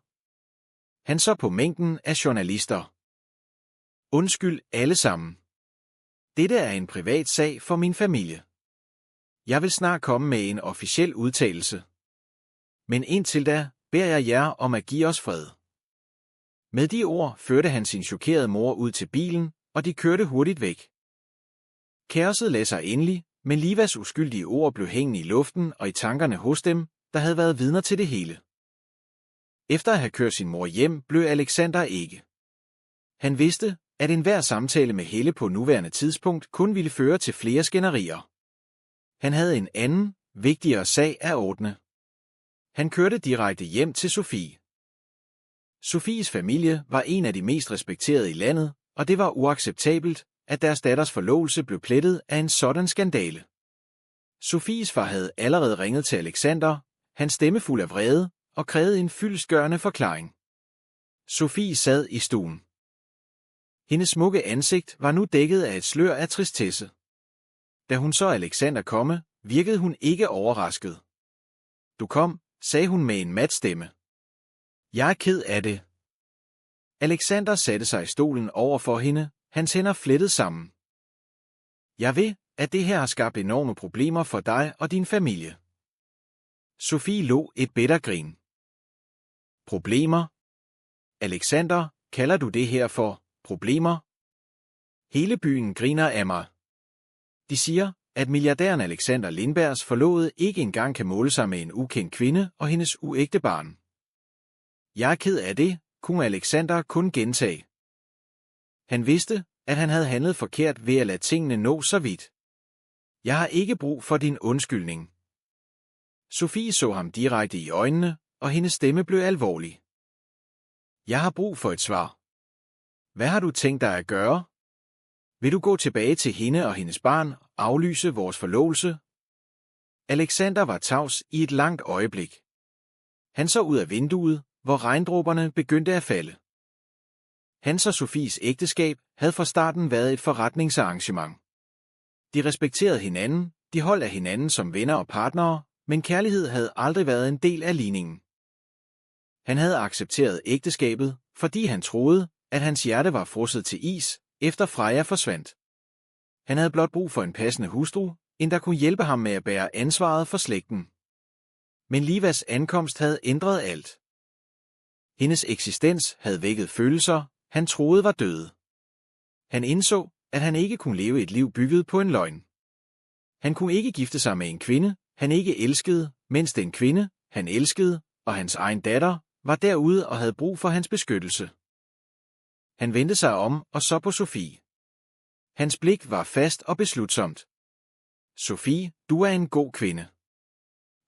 Han så på mængden af journalister. Undskyld alle sammen. Dette er en privat sag for min familie. Jeg vil snart komme med en officiel udtalelse. Men indtil da beder jeg jer om at give os fred. Med de ord førte han sin chokerede mor ud til bilen, og de kørte hurtigt væk. Kaoset lagde sig endelig, men Livas uskyldige ord blev hængende i luften og i tankerne hos dem, der havde været vidner til det hele. Efter at have kørt sin mor hjem, blev Alexander ikke. Han vidste, at enhver samtale med Helle på nuværende tidspunkt kun ville føre til flere skænderier. Han havde en anden, vigtigere sag at ordne. Han kørte direkte hjem til Sofie. Sofies familie var en af de mest respekterede i landet, og det var uacceptabelt, at deres datters forlovelse blev plettet af en sådan skandale. Sofies far havde allerede ringet til Alexander, hans stemme fuld af vrede, og krævede en fyldestgørende forklaring. Sofie sad i stuen. Hendes smukke ansigt var nu dækket af et slør af tristesse. Da hun så Alexander komme, virkede hun ikke overrasket. Du kom, sagde hun med en mat stemme. Jeg er ked af det. Alexander satte sig i stolen over for hende, hans hænder flettet sammen. Jeg ved, at det her har skabt enorme problemer for dig og din familie. Sofie lå et bitter grin. Problemer? Alexander, kalder du det her for problemer? Hele byen griner af mig. De siger, at milliardæren Alexander Lindbergs forlovede ikke engang kan måle sig med en ukendt kvinde og hendes uægte barn. Jeg er ked af det, kunne Alexander kun gentage. Han vidste, at han havde handlet forkert ved at lade tingene nå så vidt. Jeg har ikke brug for din undskyldning. Sofie så ham direkte i øjnene, og hendes stemme blev alvorlig. Jeg har brug for et svar. Hvad har du tænkt dig at gøre? Vil du gå tilbage til hende og hendes barn og aflyse vores forlovelse? Alexander var tavs i et langt øjeblik. Han så ud af vinduet, hvor regndråberne begyndte at falde. Hans og Sofies ægteskab havde fra starten været et forretningsarrangement. De respekterede hinanden, de holdt af hinanden som venner og partnere, men kærlighed havde aldrig været en del af ligningen. Han havde accepteret ægteskabet, fordi han troede, at hans hjerte var frosset til is, efter Freja forsvandt. Han havde blot brug for en passende hustru, en der kunne hjælpe ham med at bære ansvaret for slægten. Men Livas ankomst havde ændret alt. Hendes eksistens havde vækket følelser, han troede var døde. Han indså, at han ikke kunne leve et liv bygget på en løgn. Han kunne ikke gifte sig med en kvinde, han ikke elskede, mens den kvinde, han elskede, og hans egen datter, var derude og havde brug for hans beskyttelse. Han vendte sig om og så på Sofie. Hans blik var fast og beslutsomt. Sofie, du er en god kvinde.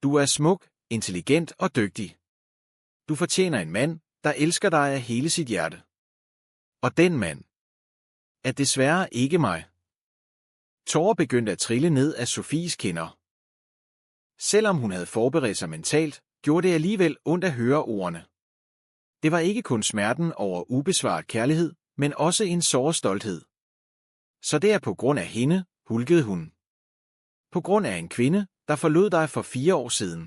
Du er smuk, intelligent og dygtig. Du fortjener en mand, der elsker dig af hele sit hjerte. Og den mand er desværre ikke mig. Tårer begyndte at trille ned af Sofies kinder. Selvom hun havde forberedt sig mentalt, gjorde det alligevel ondt at høre ordene. Det var ikke kun smerten over ubesvaret kærlighed, men også en såret stolthed. Så det er på grund af hende, hulkede hun. På grund af en kvinde, der forlod dig for 4 år siden.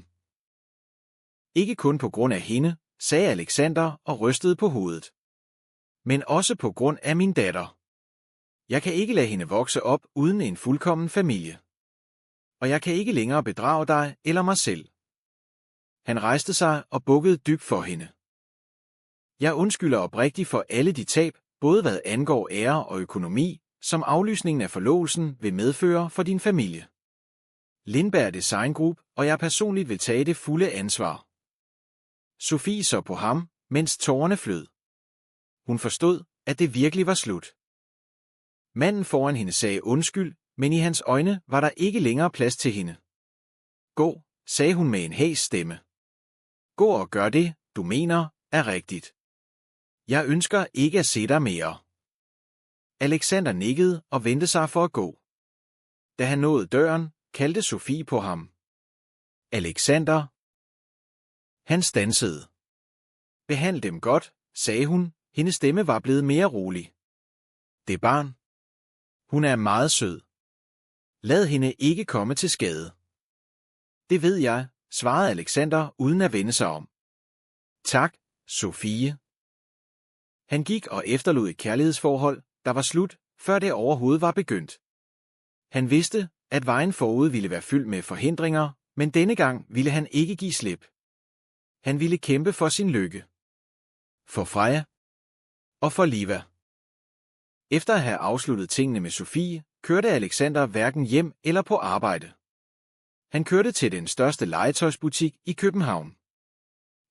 Ikke kun på grund af hende, sagde Alexander og rystede på hovedet. Men også på grund af min datter. Jeg kan ikke lade hende vokse op uden en fuldkommen familie. Og jeg kan ikke længere bedrage dig eller mig selv. Han rejste sig og bukkede dybt for hende. Jeg undskylder oprigtigt for alle de tab, både hvad angår ære og økonomi, som aflysningen af forlovelsen vil medføre for din familie. Lindberg Design Group og jeg personligt vil tage det fulde ansvar. Sofie så på ham, mens tårerne flød. Hun forstod, at det virkelig var slut. Manden foran hende sagde undskyld, men i hans øjne var der ikke længere plads til hende. Gå, sagde hun med en hæs stemme. Gå og gør det, du mener, er rigtigt. Jeg ønsker ikke at se dig mere. Alexander nikkede og vendte sig for at gå. Da han nåede døren, kaldte Sofie på ham. Alexander. Han standsede. Behandl dem godt, sagde hun, hendes stemme var blevet mere rolig. Det barn. Hun er meget sød. Lad hende ikke komme til skade. Det ved jeg, svarede Alexander uden at vende sig om. Tak, Sofie. Han gik og efterlod et kærlighedsforhold, der var slut, før det overhovedet var begyndt. Han vidste, at vejen forud ville være fyldt med forhindringer, men denne gang ville han ikke give slip. Han ville kæmpe for sin lykke. For Freja. Og for Liva. Efter at have afsluttet tingene med Sofie, kørte Alexander hverken hjem eller på arbejde. Han kørte til den største legetøjsbutik i København.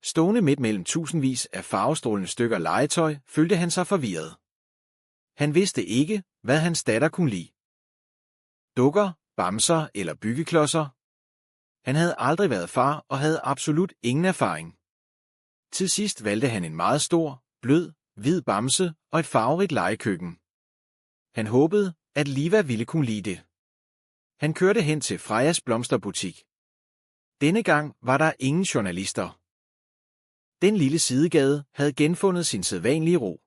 Stående midt mellem tusindvis af farvestrålende stykker legetøj, følte han sig forvirret. Han vidste ikke, hvad hans datter kunne lide. Dukker, bamser eller byggeklodser. Han havde aldrig været far og havde absolut ingen erfaring. Til sidst valgte han en meget stor, blød, hvid bamse og et farverigt legekøkken. Han håbede, at Liva ville kunne lide det. Han kørte hen til Frejas blomsterbutik. Denne gang var der ingen journalister. Den lille sidegade havde genfundet sin sædvanlige ro.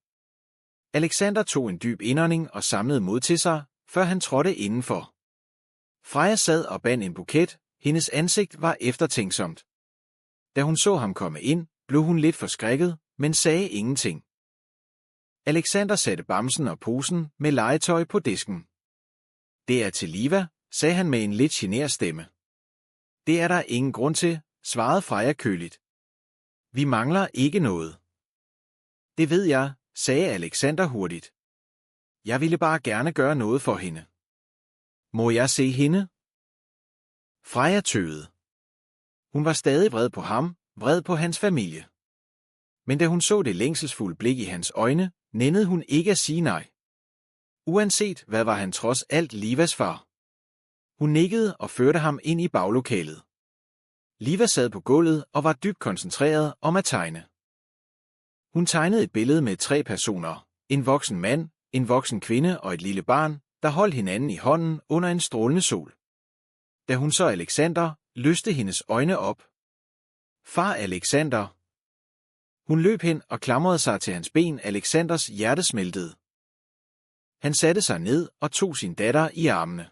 Alexander tog en dyb indånding og samlede mod til sig, før han trådte indenfor. Freja sad og bandt en buket, hendes ansigt var eftertænksomt. Da hun så ham komme ind, blev hun lidt forskrækket, men sagde ingenting. Alexander satte bamsen og posen med legetøj på disken. Det er til Liva, sagde han med en lidt genert stemme. Det er der ingen grund til, svarede Freja køligt. Vi mangler ikke noget. Det ved jeg, sagde Alexander hurtigt. Jeg ville bare gerne gøre noget for hende. Må jeg se hende? Freja tøvede. Hun var stadig vred på ham, vred på hans familie. Men da hun så det længselsfulde blik i hans øjne, nænnede hun ikke at sige nej. Uanset hvad var han trods alt Livas far. Hun nikkede og førte ham ind i baglokalet. Liva sad på gulvet og var dybt koncentreret om at tegne. Hun tegnede et billede med 3 personer, en voksen mand, en voksen kvinde og et lille barn, der holdt hinanden i hånden under en strålende sol. Da hun så Alexander, lyste hendes øjne op. Far Alexander. Hun løb hen og klamrede sig til hans ben. Alexanders hjerte smeltede. Han satte sig ned og tog sin datter i armene.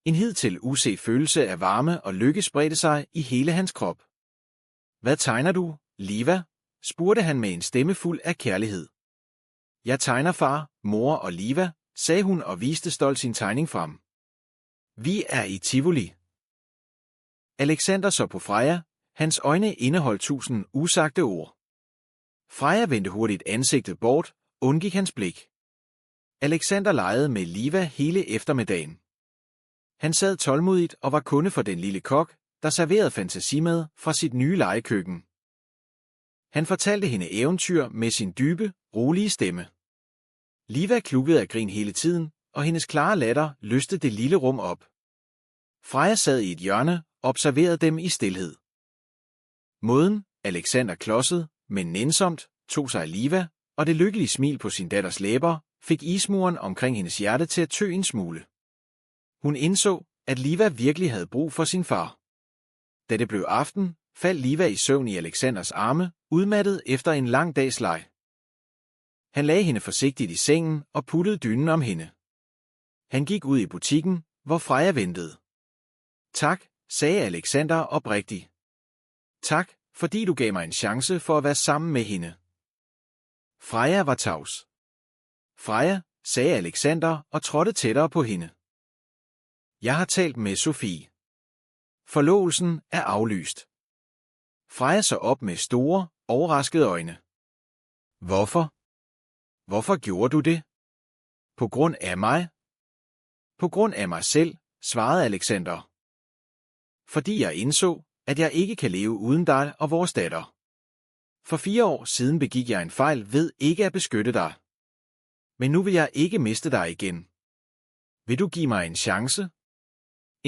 En hidtil uset følelse af varme og lykke spredte sig i hele hans krop. Hvad tegner du, Liva? Spurgte han med en stemme fuld af kærlighed. Jeg tegner far, mor og Liva, sagde hun og viste stolt sin tegning frem. Vi er i Tivoli. Alexander så på Freja, hans øjne indeholdt 1000 usagte ord. Freja vendte hurtigt ansigtet bort, undgik hans blik. Alexander legede med Liva hele eftermiddagen. Han sad tålmodigt og var kunde for den lille kok, der serverede fantasimad fra sit nye legekøkken. Han fortalte hende eventyr med sin dybe, rolige stemme. Liva klukkede af grin hele tiden, og hendes klare latter løste det lille rum op. Freja sad i et hjørne og observerede dem i stilhed. Måden, Alexander klodsede, men nænsomt, tog sig af Liva, og det lykkelige smil på sin datters læber, fik ismuren omkring hendes hjerte til at tø en smule. Hun indså, at Liva virkelig havde brug for sin far. Da det blev aften, faldt Liva i søvn i Alexanders arme, udmattet efter en lang dags leg. Han lagde hende forsigtigt i sengen og puttede dynen om hende. Han gik ud i butikken, hvor Freja ventede. Tak, sagde Alexander oprigtigt. Tak, fordi du gav mig en chance for at være sammen med hende. Freja var tavs. Freja, sagde Alexander og trådte tættere på hende. Jeg har talt med Sofie. Forlovelsen er aflyst. Freja så op med store, overraskede øjne. Hvorfor? Hvorfor gjorde du det? På grund af mig? På grund af mig selv, svarede Alexander. Fordi jeg indså, at jeg ikke kan leve uden dig og vores datter. For 4 år siden begik jeg en fejl ved ikke at beskytte dig. Men nu vil jeg ikke miste dig igen. Vil du give mig en chance?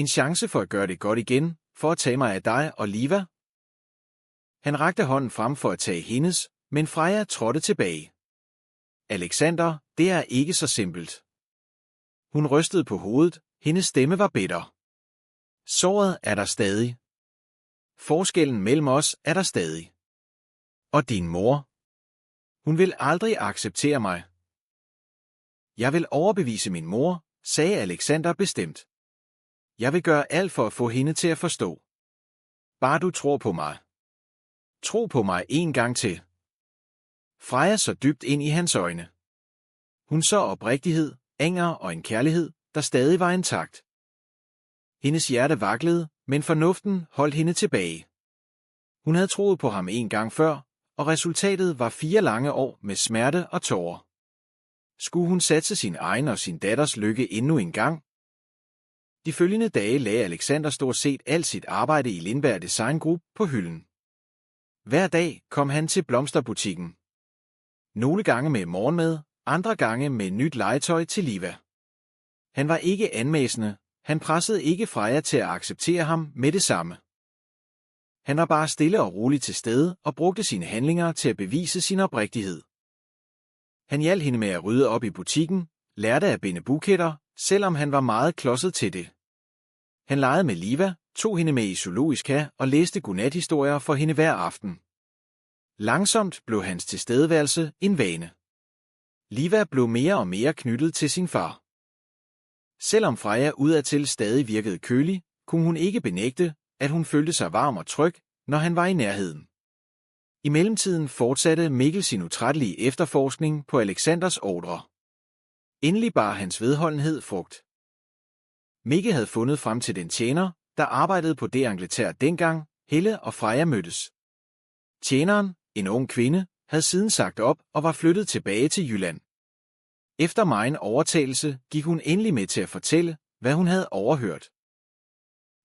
En chance for at gøre det godt igen, for at tage mig af dig og Liva? Han rakte hånden frem for at tage hendes, men Freja trådte tilbage. Alexander, det er ikke så simpelt. Hun rystede på hovedet, hendes stemme var bitter. Såret er der stadig. Forskellen mellem os er der stadig. Og din mor? Hun vil aldrig acceptere mig. Jeg vil overbevise min mor, sagde Alexander bestemt. Jeg vil gøre alt for at få hende til at forstå. Bare du tror på mig. Tro på mig en gang til. Freja så dybt ind i hans øjne. Hun så oprigtighed, anger og en kærlighed, der stadig var intakt. Hendes hjerte vaklede, men fornuften holdt hende tilbage. Hun havde troet på ham en gang før, og resultatet var 4 lange år med smerte og tårer. Skulle hun satse sin egen og sin datters lykke endnu en gang? De følgende dage lagde Alexander stort set alt sit arbejde i Lindberg Design Group på hylden. Hver dag kom han til blomsterbutikken. Nogle gange med morgenmad, andre gange med nyt legetøj til Liva. Han var ikke anmassende, han pressede ikke Freja til at acceptere ham med det samme. Han var bare stille og rolig til stede og brugte sine handlinger til at bevise sin oprigtighed. Han hjalp hende med at rydde op i butikken, lærte at binde buketter, selvom han var meget klodset til det. Han legede med Liva, tog hende med i zoologisk have og læste godnathistorier for hende hver aften. Langsomt blev hans tilstedeværelse en vane. Liva blev mere og mere knyttet til sin far. Selvom Freja udadtil stadig virkede kølig, kunne hun ikke benægte, at hun følte sig varm og tryg, når han var i nærheden. I mellemtiden fortsatte Mikkel sin utrættelige efterforskning på Alexanders ordre. Endelig bar hans vedholdenhed frugt. Mikkel havde fundet frem til den tjener, der arbejdede på det Angleterre dengang, Helle og Freja mødtes. Tjeneren, en ung kvinde, havde siden sagt op og var flyttet tilbage til Jylland. Efter megen overtagelse gik hun endelig med til at fortælle, hvad hun havde overhørt.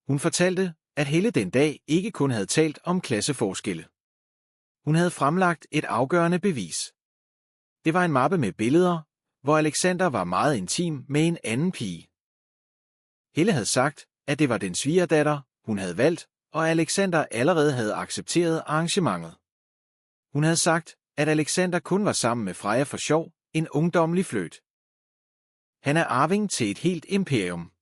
Hun fortalte, at Helle den dag ikke kun havde talt om klasseforskelle. Hun havde fremlagt et afgørende bevis. Det var en mappe med billeder, hvor Alexander var meget intim med en anden pige. Helle havde sagt, at det var den svigerdatter, hun havde valgt, og Alexander allerede havde accepteret arrangementet. Hun havde sagt, at Alexander kun var sammen med Freja for sjov, en ungdommelig fløjt. Han er arving til et helt imperium.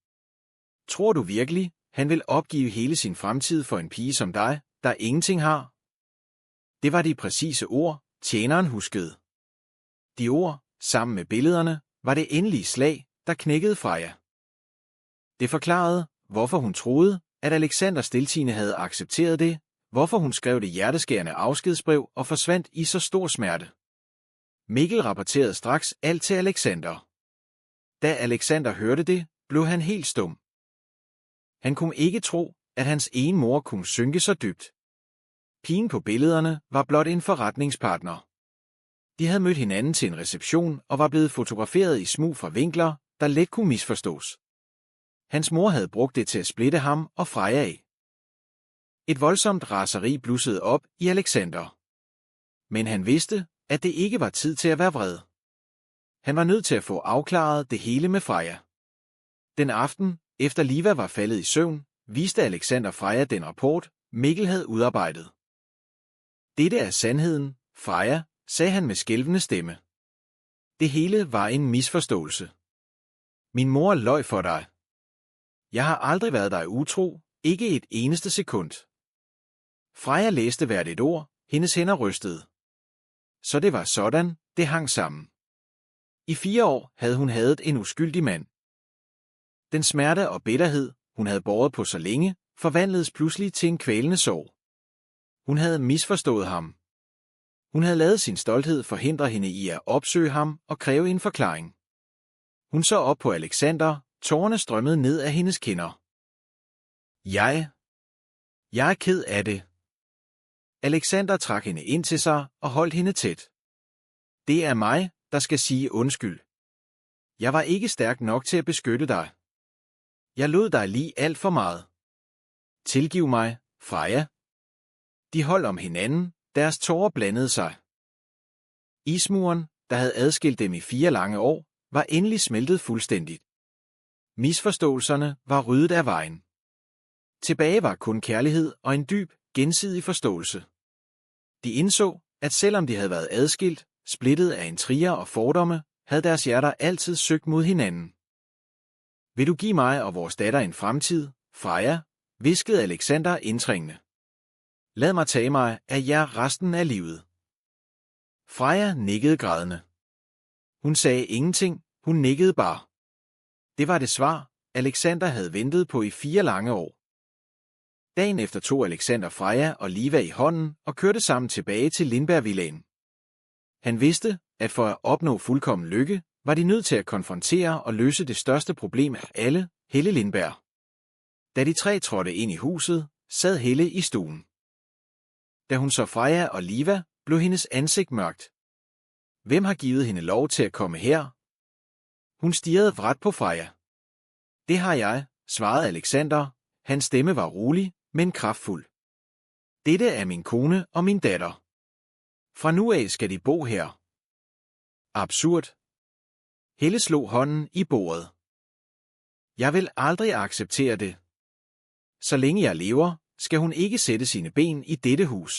Tror du virkelig, han vil opgive hele sin fremtid for en pige som dig, der ingenting har? Det var de præcise ord, tjeneren huskede. De ord, sammen med billederne, var det endelige slag, der knækkede Freja. Det forklarede, hvorfor hun troede, at Alexander stiltiende havde accepteret det, hvorfor hun skrev det hjerteskærende afskedsbrev og forsvandt i så stor smerte. Mikkel rapporterede straks alt til Alexander. Da Alexander hørte det, blev han helt stum. Han kunne ikke tro, at hans ene mor kunne synke så dybt. Pigen på billederne var blot en forretningspartner. De havde mødt hinanden til en reception og var blevet fotograferet i smug fra vinkler, der let kunne misforstås. Hans mor havde brugt det til at splitte ham og Freja af. Et voldsomt raseri blussede op i Alexander. Men han vidste, at det ikke var tid til at være vred. Han var nødt til at få afklaret det hele med Freja. Den aften, efter Liva var faldet i søvn, viste Alexander Freja den rapport, Mikkel havde udarbejdet. Dette er sandheden, Freja, sagde han med skælvende stemme. Det hele var en misforståelse. Min mor løj for dig. Jeg har aldrig været dig utro, ikke et eneste sekund. Freja læste hvert et ord, hendes hænder rystede. Så det var sådan, det hang sammen. I 4 år havde hun hadet en uskyldig mand. Den smerte og bitterhed, hun havde båret på så længe, forvandledes pludselig til en kvælende sorg. Hun havde misforstået ham. Hun havde ladet sin stolthed forhindre hende i at opsøge ham og kræve en forklaring. Hun så op på Alexander, tårerne strømmede ned af hendes kinder. Jeg er ked af det. Alexander trak hende ind til sig og holdt hende tæt. Det er mig, der skal sige undskyld. Jeg var ikke stærk nok til at beskytte dig. Jeg lod dig lige alt for meget. Tilgiv mig, Freja. De holdt om hinanden, deres tårer blandede sig. Ismuren, der havde adskilt dem i 4 lange år, var endelig smeltet fuldstændigt. Misforståelserne var ryddet af vejen. Tilbage var kun kærlighed og en dyb, gensidig forståelse. De indså, at selvom de havde været adskilt, splittet af intriger og fordomme, havde deres hjerter altid søgt mod hinanden. Vil du give mig og vores datter en fremtid, Freja? Hviskede Alexander indtrængende. Lad mig tage mig af jer resten af livet. Freja nikkede grædende. Hun sagde ingenting, hun nikkede bare. Det var det svar, Alexander havde ventet på i 4 lange år. Dagen efter tog Alexander Freja og Liva i hånden og kørte sammen tilbage til Lindbergvillaen. Han vidste, at for at opnå fuldkommen lykke, var de nødt til at konfrontere og løse det største problem af alle, Helle Lindberg. Da de 3 trådte ind i huset, sad Helle i stuen. Da hun så Freja og Liva, blev hendes ansigt mørkt. Hvem har givet hende lov til at komme her? Hun stirrede vredt på Freja. Det har jeg, svarede Alexander. Hans stemme var rolig, men kraftfuld. Dette er min kone og min datter. Fra nu af skal de bo her. Absurd. Helle slog hånden i bordet. Jeg vil aldrig acceptere det. Så længe jeg lever, skal hun ikke sætte sine ben i dette hus.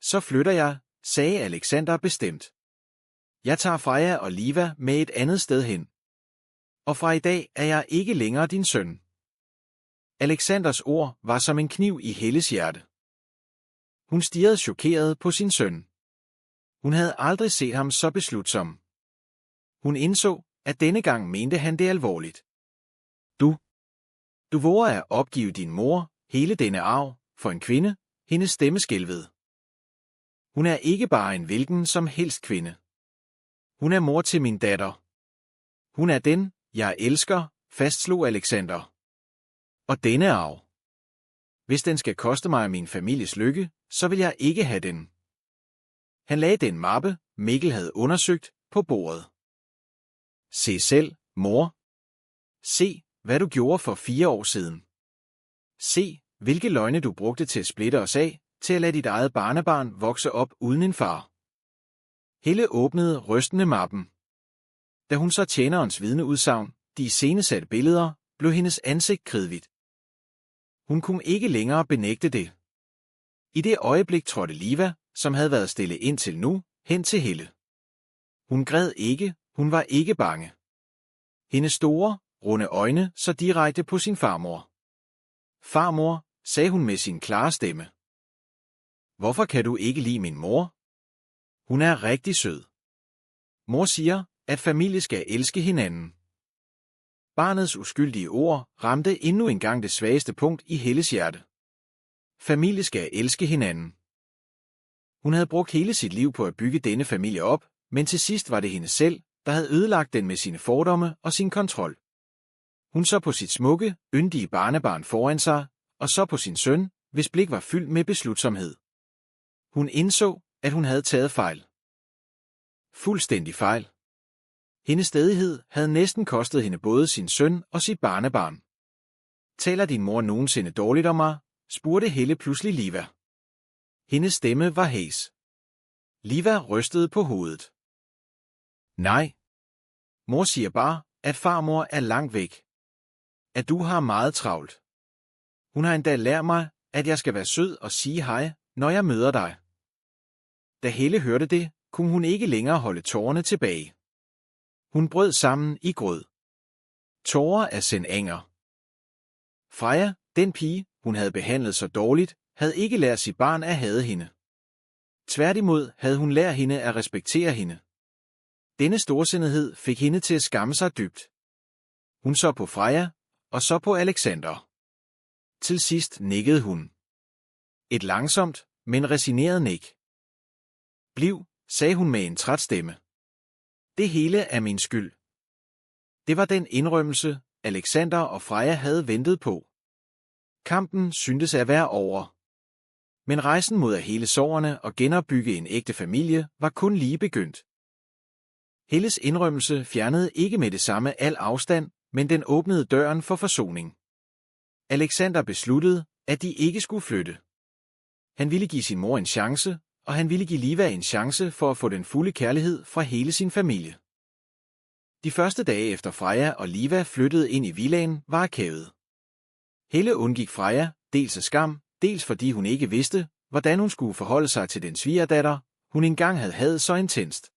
Så flytter jeg, sagde Alexander bestemt. Jeg tager Freja og Liva med et andet sted hen. Og fra i dag er jeg ikke længere din søn. Alexanders ord var som en kniv i Helles hjerte. Hun stirrede chokeret på sin søn. Hun havde aldrig set ham så beslutsom. Hun indså, at denne gang mente han det alvorligt. Du vover at opgive din mor, hele denne arv, for en kvinde, hendes stemme skælvede. Hun er ikke bare en hvilken som helst kvinde. Hun er mor til min datter. Hun er den, jeg elsker, fastslog Alexander. Og denne arv. Hvis den skal koste mig min families lykke, så vil jeg ikke have den. Han lagde den mappe, Mikkel havde undersøgt, på bordet. Se selv, mor. Se, hvad du gjorde for 4 år siden. Se, hvilke løgne du brugte til at splitte os af, til at lade dit eget barnebarn vokse op uden en far. Helle åbnede rystende mappen. Da hun så tjenerens vidneudsagn, de iscenesatte billeder, blev hendes ansigt kridhvidt. Hun kunne ikke længere benægte det. I det øjeblik trådte Liva, som havde været stille indtil nu, hen til Helle. Hun græd ikke, hun var ikke bange. Hendes store, runde øjne så direkte på sin farmor. Farmor, sagde hun med sin klare stemme. Hvorfor kan du ikke lide min mor? Hun er rigtig sød. Mor siger, at familie skal elske hinanden. Barnets uskyldige ord ramte endnu engang det svageste punkt i Helles hjerte. Familie skal elske hinanden. Hun havde brugt hele sit liv på at bygge denne familie op, men til sidst var det hende selv, der havde ødelagt den med sine fordomme og sin kontrol. Hun så på sit smukke, yndige barnebarn foran sig, og så på sin søn, hvis blik var fyldt med beslutsomhed. Hun indså, at hun havde taget fejl. Fuldstændig fejl. Hendes stædighed havde næsten kostet hende både sin søn og sit barnebarn. Taler din mor nogensinde dårligt om mig? Spurgte Helle pludselig Liva. Hendes stemme var hæs. Liva rystede på hovedet. Nej. Mor siger bare, at farmor er langt væk. At du har meget travlt. Hun har endda lært mig, at jeg skal være sød og sige hej, når jeg møder dig. Da Helle hørte det, kunne hun ikke længere holde tårerne tilbage. Hun brød sammen i gråd. Tårer af sind anger. Freja, den pige, hun havde behandlet så dårligt, havde ikke lært sit barn at hade hende. Tværtimod havde hun lært hende at respektere hende. Denne storsindighed fik hende til at skamme sig dybt. Hun så på Freja, og så på Alexander. Til sidst nikkede hun. Et langsomt, men resigneret nik. Bliv, sagde hun med en træt stemme. Det hele er min skyld. Det var den indrømmelse, Alexander og Freja havde ventet på. Kampen syntes at være over. Men rejsen mod at hele sårene og genopbygge en ægte familie var kun lige begyndt. Helles indrømmelse fjernede ikke med det samme al afstand, men den åbnede døren for forsoning. Alexander besluttede, at de ikke skulle flytte. Han ville give sin mor en chance, og han ville give Liva en chance for at få den fulde kærlighed fra hele sin familie. De første dage efter Freja og Liva flyttede ind i villaen, var akavet. Helle undgik Freja, dels af skam, dels fordi hun ikke vidste, hvordan hun skulle forholde sig til den svigerdatter, hun engang havde hadet så intenst.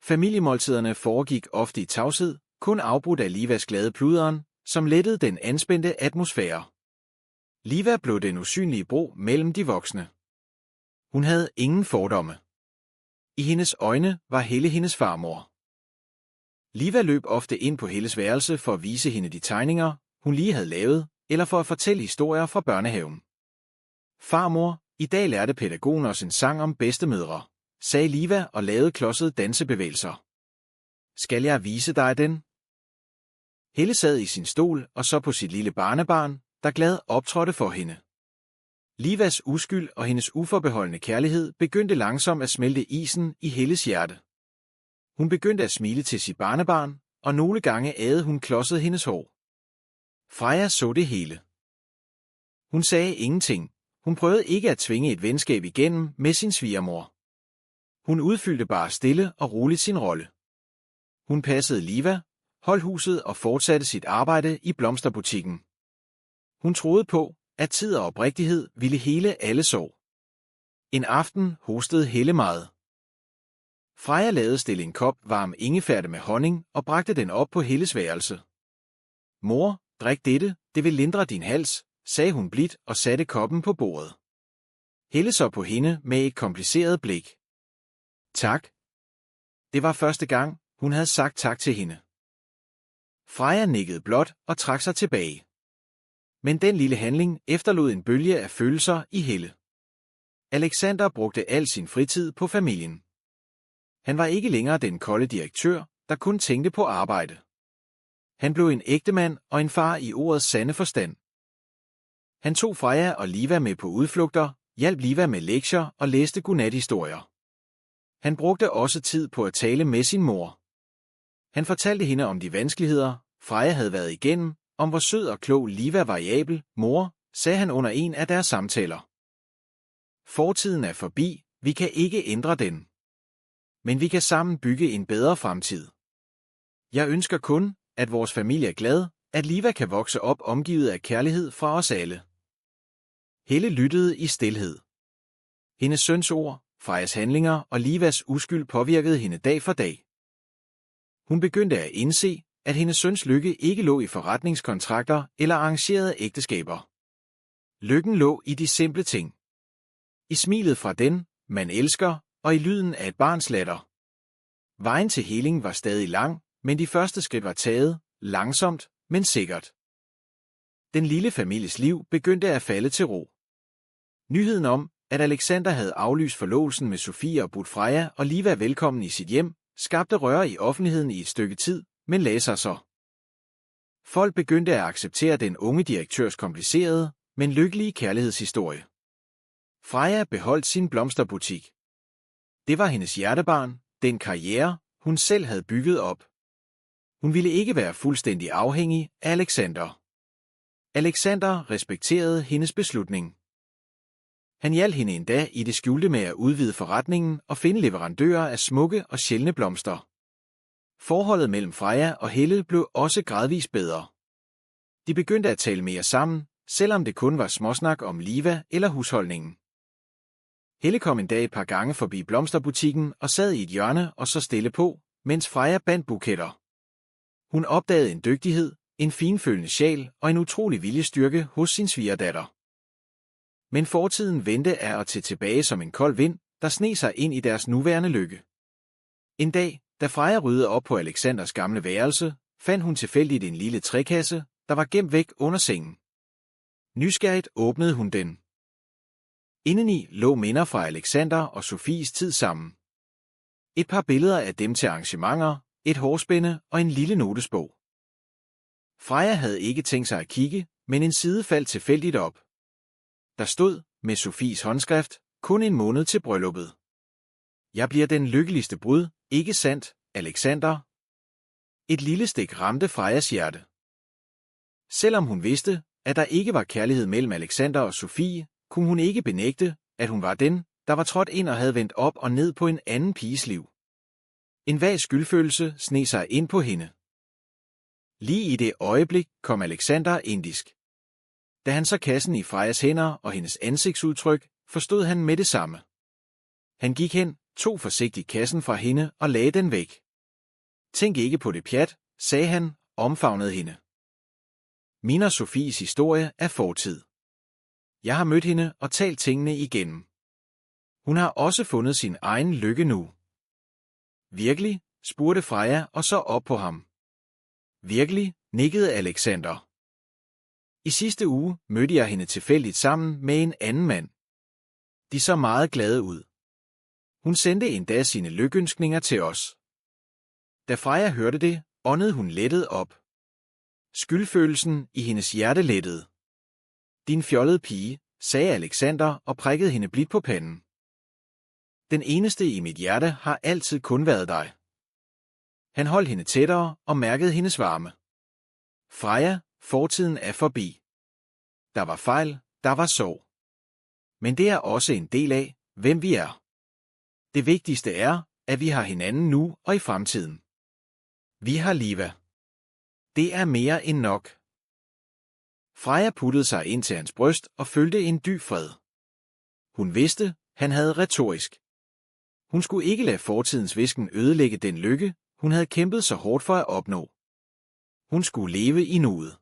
Familiemåltiderne foregik ofte i tavshed, kun afbrudt af Livas glade pluderen, som lettede den anspændte atmosfære. Liva blev den usynlige bro mellem de voksne. Hun havde ingen fordomme. I hendes øjne var Helle hendes farmor. Liva løb ofte ind på Helles værelse for at vise hende de tegninger, hun lige havde lavet, eller for at fortælle historier fra børnehaven. Farmor, i dag lærte pædagogen os en sang om bedstemødre, sagde Liva og lavede klodsede dansebevægelser. Skal jeg vise dig den? Helle sad i sin stol og så på sit lille barnebarn, der glad optrådte for hende. Livas uskyld og hendes uforbeholdne kærlighed begyndte langsomt at smelte isen i Helles hjerte. Hun begyndte at smile til sit barnebarn, og nogle gange adede hun klodset hendes hår. Freja så det hele. Hun sagde ingenting. Hun prøvede ikke at tvinge et venskab igennem med sin svigermor. Hun udfyldte bare stille og roligt sin rolle. Hun passede Liva, holdt huset og fortsatte sit arbejde i blomsterbutikken. Hun troede på, at tid og oprigtighed ville hele alle sår. En aften hostede Helle meget. Freja lavede stille en kop varm ingefærte med honning og bragte den op på Helles værelse. Mor, drik dette, det vil lindre din hals, sagde hun blidt og satte koppen på bordet. Helle så på hende med et kompliceret blik. Tak. Det var første gang, hun havde sagt tak til hende. Freja nikkede blot og trak sig tilbage. Men den lille handling efterlod en bølge af følelser i Helle. Alexander brugte al sin fritid på familien. Han var ikke længere den kolde direktør, der kun tænkte på arbejde. Han blev en ægtemand og en far i ordets sande forstand. Han tog Freja og Liva med på udflugter, hjalp Liva med lektier og læste godnathistorier. Han brugte også tid på at tale med sin mor. Han fortalte hende om de vanskeligheder, Freja havde været igennem, om hvor sød og klog Liva var variabel, mor, sagde han under en af deres samtaler. Fortiden er forbi, vi kan ikke ændre den. Men vi kan sammen bygge en bedre fremtid. Jeg ønsker kun, at vores familie er glad, at Liva kan vokse op omgivet af kærlighed fra os alle. Helle lyttede i stilhed. Hendes søns ord, Frejas handlinger og Livas uskyld påvirkede hende dag for dag. Hun begyndte at indse, at hendes søns lykke ikke lå i forretningskontrakter eller arrangerede ægteskaber. Lykken lå i de simple ting. I smilet fra den, man elsker, og i lyden af et barns latter. Vejen til heling var stadig lang, men de første skridt var taget, langsomt, men sikkert. Den lille families liv begyndte at falde til ro. Nyheden om, at Alexander havde aflyst forlovelsen med Sofie og budt Freja og Liva velkommen i sit hjem, skabte røre i offentligheden i et stykke tid, men lagde sig så. Folk begyndte at acceptere den unge direktørs komplicerede, men lykkelige kærlighedshistorie. Freja beholdt sin blomsterbutik. Det var hendes hjertebarn, den karriere, hun selv havde bygget op. Hun ville ikke være fuldstændig afhængig af Alexander. Alexander respekterede hendes beslutning. Han hjalp hende endda i det skjulte med at udvide forretningen og finde leverandører af smukke og sjældne blomster. Forholdet mellem Freja og Helle blev også gradvist bedre. De begyndte at tale mere sammen, selvom det kun var småsnak om Liva eller husholdningen. Helle kom en dag et par gange forbi blomsterbutikken og sad i et hjørne og så stille på, mens Freja bandt buketter. Hun opdagede en dygtighed, en finfølende sjæl og en utrolig viljestyrke hos sin svigerdatter. Men fortiden vendte af og til tilbage som en kold vind, der sneg sig ind i deres nuværende lykke. En dag, da Freja ryddede op på Alexanders gamle værelse, fandt hun tilfældigt en lille trækasse, der var gemt væk under sengen. Nysgerrigt åbnede hun den. Indeni lå minder fra Alexander og Sofies tid sammen. Et par billeder af dem til arrangementer, et hårspænde og en lille notesbog. Freja havde ikke tænkt sig at kigge, men en side faldt tilfældigt op. Der stod, med Sofies håndskrift, kun en måned til brylluppet. Jeg bliver den lykkeligste brud, ikke sandt, Alexander? Et lille stik ramte Frejas hjerte. Selvom hun vidste, at der ikke var kærlighed mellem Alexander og Sofie, kunne hun ikke benægte, at hun var den, der var trådt ind og havde vendt op og ned på en anden piges liv. En vag skyldfølelse sneg sig ind på hende. Lige i det øjeblik kom Alexander indisk. Da han så kassen i Frejas hænder og hendes ansigtsudtryk, forstod han med det samme. Han gik hen, tog forsigtigt kassen fra hende og lagde den væk. Tænk ikke på det pjat, sagde han, omfavnede hende. Min og Sofies historie er fortid. Jeg har mødt hende og talt tingene igennem. Hun har også fundet sin egen lykke nu. Virkelig, spurgte Freja og så op på ham. Virkelig, nikkede Alexander. I sidste uge mødte jeg hende tilfældigt sammen med en anden mand. De så meget glade ud. Hun sendte endda sine lykønskninger til os. Da Freja hørte det, åndede hun lettet op. Skyldfølelsen i hendes hjerte lettede. Din fjollede pige, sagde Alexander og prikkede hende blidt på panden. Den eneste i mit hjerte har altid kun været dig. Han holdt hende tættere og mærkede hendes varme. Freja, fortiden er forbi. Der var fejl, der var sorg. Men det er også en del af, hvem vi er. Det vigtigste er, at vi har hinanden nu og i fremtiden. Vi har Liva. Det er mere end nok. Freja puttede sig ind til hans bryst og følte en dyb fred. Hun vidste, han havde retorisk. Hun skulle ikke lade fortidens hvisken ødelægge den lykke, hun havde kæmpet så hårdt for at opnå. Hun skulle leve i nuet.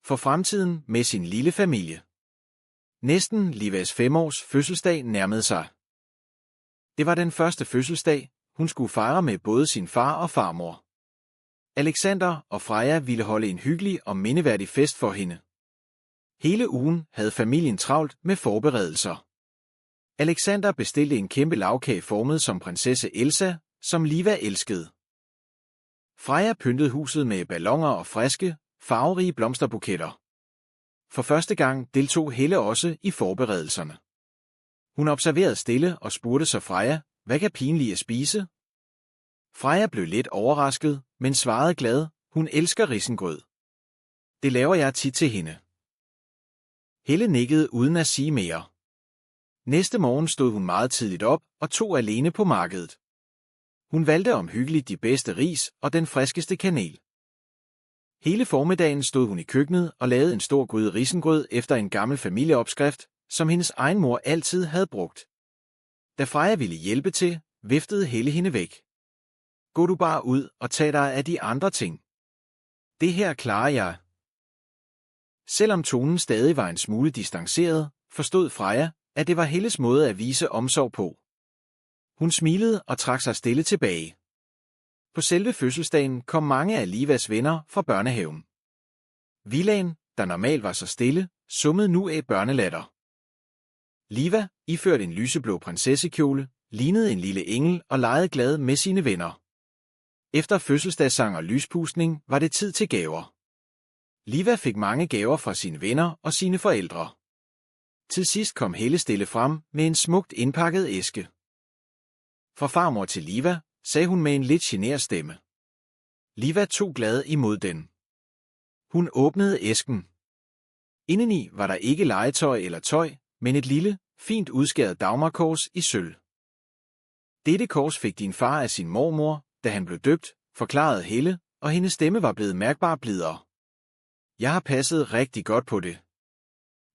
For fremtiden med sin lille familie. Næsten Livas 5-års fødselsdag nærmede sig. Det var den første fødselsdag, hun skulle fejre med både sin far og farmor. Alexander og Freja ville holde en hyggelig og mindeværdig fest for hende. Hele ugen havde familien travlt med forberedelser. Alexander bestilte en kæmpe lagkage formet som prinsesse Elsa, som Liva elskede. Freja pyntede huset med balloner og friske, farverige blomsterbuketter. For første gang deltog Helle også i forberedelserne. Hun observerede stille og spurgte så Freja, hvad kan pigen lide at spise? Freja blev lidt overrasket, men svarede glad, hun elsker risengrød. Det laver jeg tit til hende. Helle nikkede uden at sige mere. Næste morgen stod hun meget tidligt op og tog alene på markedet. Hun valgte omhyggeligt de bedste ris og den friskeste kanel. Hele formiddagen stod hun i køkkenet og lavede en stor gryde risengrød efter en gammel familieopskrift, som hendes egen mor altid havde brugt. Da Freja ville hjælpe til, viftede Helle hende væk. Gå du bare ud og tag dig af de andre ting. Det her klarer jeg. Selvom tonen stadig var en smule distanceret, forstod Freja, at det var Helles måde at vise omsorg på. Hun smilede og trak sig stille tilbage. På selve fødselsdagen kom mange af Livas venner fra børnehaven. Villaen, der normalt var så stille, summede nu af børnelatter. Liva, iført en lyseblå prinsessekjole, lignede en lille engel og legede glad med sine venner. Efter fødselsdagssang og lyspustning var det tid til gaver. Liva fik mange gaver fra sine venner og sine forældre. Til sidst kom Helle stille frem med en smukt indpakket æske. Fra farmor til Liva, sagde hun med en lidt genert stemme. Liva tog glad imod den. Hun åbnede æsken. Indeni var der ikke legetøj eller tøj, men et lille, fint udskæret dagmarkors i sølv. Dette kors fik din far af sin mormor, da han blev døbt, forklarede Helle, og hendes stemme var blevet mærkbart blidere. Jeg har passet rigtig godt på det.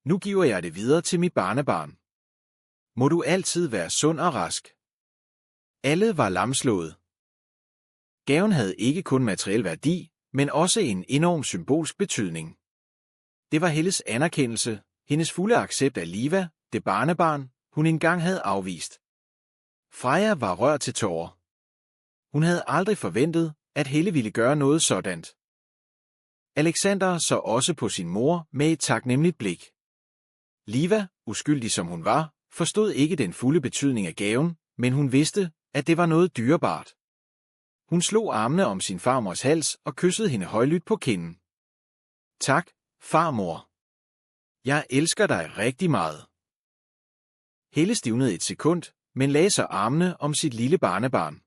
Nu giver jeg det videre til mit barnebarn. Må du altid være sund og rask. Alle var lamslået. Gaven havde ikke kun materiel værdi, men også en enorm symbolsk betydning. Det var Helles anerkendelse, hendes fulde accept af Liva, det barnebarn, hun engang havde afvist. Freja var rørt til tårer. Hun havde aldrig forventet, at Helle ville gøre noget sådant. Alexander så også på sin mor med et taknemmeligt blik. Liva, uskyldig som hun var, forstod ikke den fulde betydning af gaven, men hun vidste, at det var noget dyrebart. Hun slog armene om sin farmors hals og kyssede hende højlydt på kinden. Tak, farmor. Jeg elsker dig rigtig meget. Helle stivnede et sekund, men lagde så armene om sit lille barnebarn.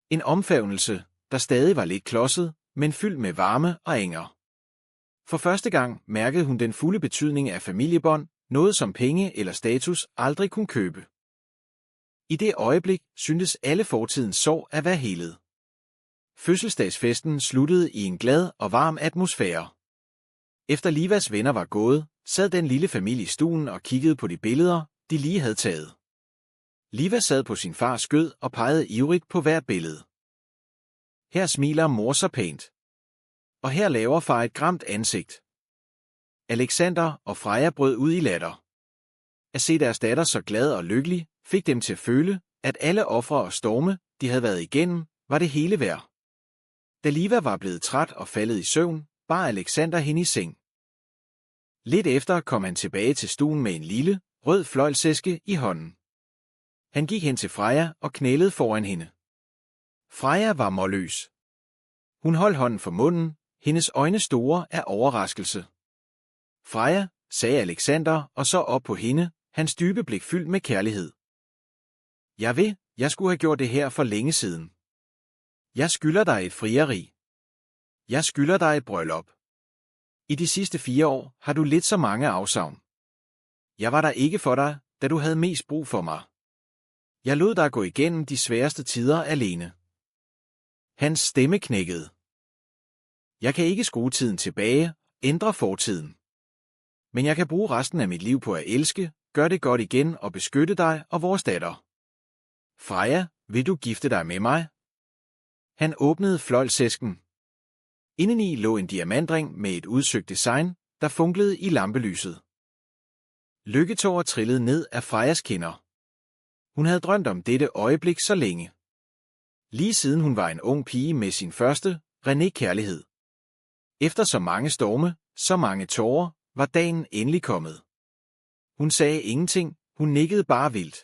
En omfavnelse, der stadig var lidt klodset, men fyldt med varme og anger. For første gang mærkede hun den fulde betydning af familiebånd, noget som penge eller status aldrig kunne købe. I det øjeblik syntes alle fortidens sorg at være helet. Fødselsdagsfesten sluttede i en glad og varm atmosfære. Efter Livas venner var gået, sad den lille familie i stuen og kiggede på de billeder, de lige havde taget. Liva sad på sin fars skød og pegede ivrigt på hvert billede. Her smiler mor så pænt. Og her laver far et grimt ansigt. Alexander og Freja brød ud i latter. At se deres datter så glad og lykkelig, fik dem til at føle, at alle ofre og storme, de havde været igennem, var det hele værd. Da Liva var blevet træt og faldet i søvn, bar Alexander hende i seng. Lidt efter kom han tilbage til stuen med en lille, rød fløjlsæske i hånden. Han gik hen til Freja og knælede foran hende. Freja var målløs. Hun holdt hånden for munden, hendes øjne store af overraskelse. Freja, sagde Alexander og så op på hende, hans dybe blik fyldt med kærlighed. Jeg skulle have gjort det her for længe siden. Jeg skylder dig et frieri. Jeg skylder dig et bryllup. I de sidste 4 år har du lidt så mange afsavn. Jeg var der ikke for dig, da du havde mest brug for mig. Jeg lod dig gå igennem de sværeste tider alene. Hans stemme knækkede. Jeg kan ikke skrue tiden tilbage, ændre fortiden. Men jeg kan bruge resten af mit liv på at elske, gøre det godt igen og beskytte dig og vores datter. Freja, vil du gifte dig med mig? Han åbnede fløjlsæsken. Indeni lå en diamantring med et udsøgt design, der funklede i lampelyset. Lykketårer trillede ned af Frejas kinder. Hun havde drømt om dette øjeblik så længe. Lige siden hun var en ung pige med sin første, René-kærlighed. Efter så mange storme, så mange tårer, var dagen endelig kommet. Hun sagde ingenting, hun nikkede bare vildt.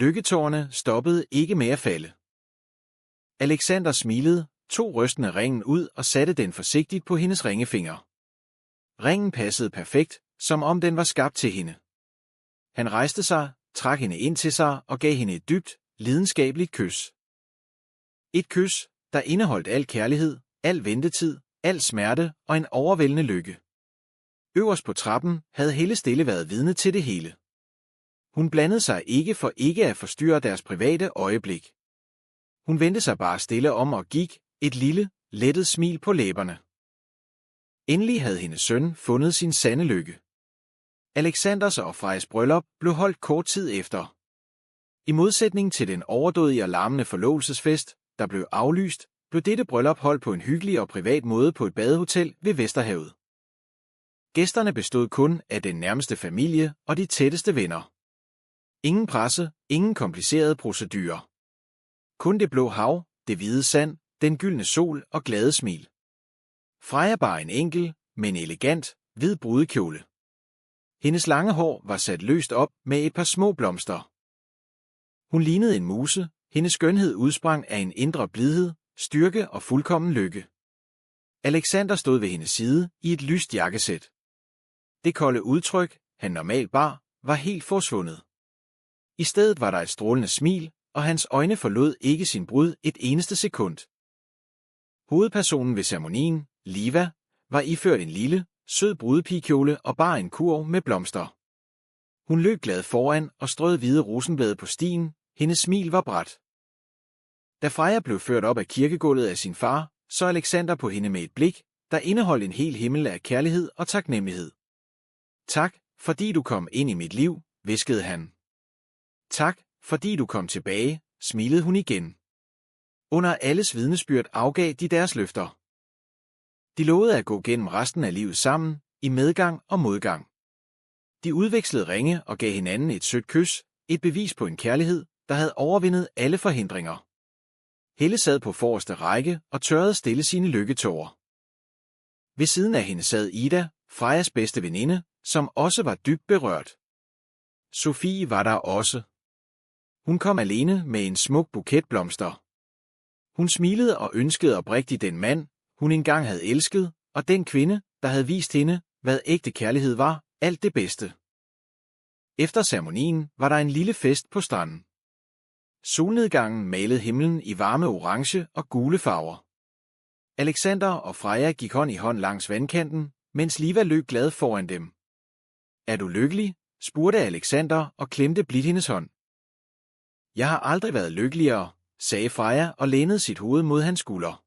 Lykketårerne stoppede ikke med at falde. Alexander smilede, tog rystende ringen ud og satte den forsigtigt på hendes ringefinger. Ringen passede perfekt, som om den var skabt til hende. Han rejste sig, trak hende ind til sig og gav hende et dybt, lidenskabeligt kys. Et kys, der indeholdt al kærlighed, al ventetid, al smerte og en overvældende lykke. Øverst på trappen havde Helle stille været vidne til det hele. Hun blandede sig ikke for ikke at forstyrre deres private øjeblik. Hun vendte sig bare stille om og gik, et lille, lettet smil på læberne. Endelig havde hendes søn fundet sin sande lykke. Alexanders og Frejas bryllup blev holdt kort tid efter. I modsætning til den overdådige og larmende forlovelsesfest, der blev aflyst, blev dette bryllup holdt på en hyggelig og privat måde på et badehotel ved Vesterhavet. Gæsterne bestod kun af den nærmeste familie og de tætteste venner. Ingen presse, ingen komplicerede procedurer. Kun det blå hav, det hvide sand, den gyldne sol og glade smil. Freja bar en enkel, men elegant, hvid brudekjole. Hendes lange hår var sat løst op med et par små blomster. Hun lignede en muse, hendes skønhed udsprang af en indre blidhed, styrke og fuldkommen lykke. Alexander stod ved hendes side i et lyst jakkesæt. Det kolde udtryk, han normalt bar, var helt forsvundet. I stedet var der et strålende smil, og hans øjne forlod ikke sin brud et eneste sekund. Hovedpersonen ved ceremonien, Liva, var iført en lille, sød brudepigekjole og bar en kurv med blomster. Hun løb glad foran og strøede hvide rosenblade på stien, hendes smil var brat. Da Freja blev ført op af kirkegulvet af sin far, så Alexander på hende med et blik, der indeholdt en hel himmel af kærlighed og taknemmelighed. Tak, fordi du kom ind i mit liv, hviskede han. Tak, fordi du kom tilbage, smilede hun igen. Under alles vidnesbyrd afgav de deres løfter. De lovede at gå gennem resten af livet sammen, i medgang og modgang. De udvekslede ringe og gav hinanden et sødt kys, et bevis på en kærlighed, der havde overvundet alle forhindringer. Helle sad på forreste række og tørrede stille sine lykketårer. Ved siden af hende sad Ida, Frejas bedste veninde, som også var dybt berørt. Sofie var der også. Hun kom alene med en smuk buket blomster. Hun smilede og ønskede oprigtigt den mand, hun engang havde elsket, og den kvinde, der havde vist hende, hvad ægte kærlighed var, alt det bedste. Efter ceremonien var der en lille fest på stranden. Solnedgangen malede himlen i varme orange og gule farver. Alexander og Freja gik hånd i hånd langs vandkanten, mens Liva løb glad foran dem. Er du lykkelig? Spurgte Alexander og klemte blidt hendes hånd. Jeg har aldrig været lykkeligere, sagde Freja og lænede sit hoved mod hans skulder.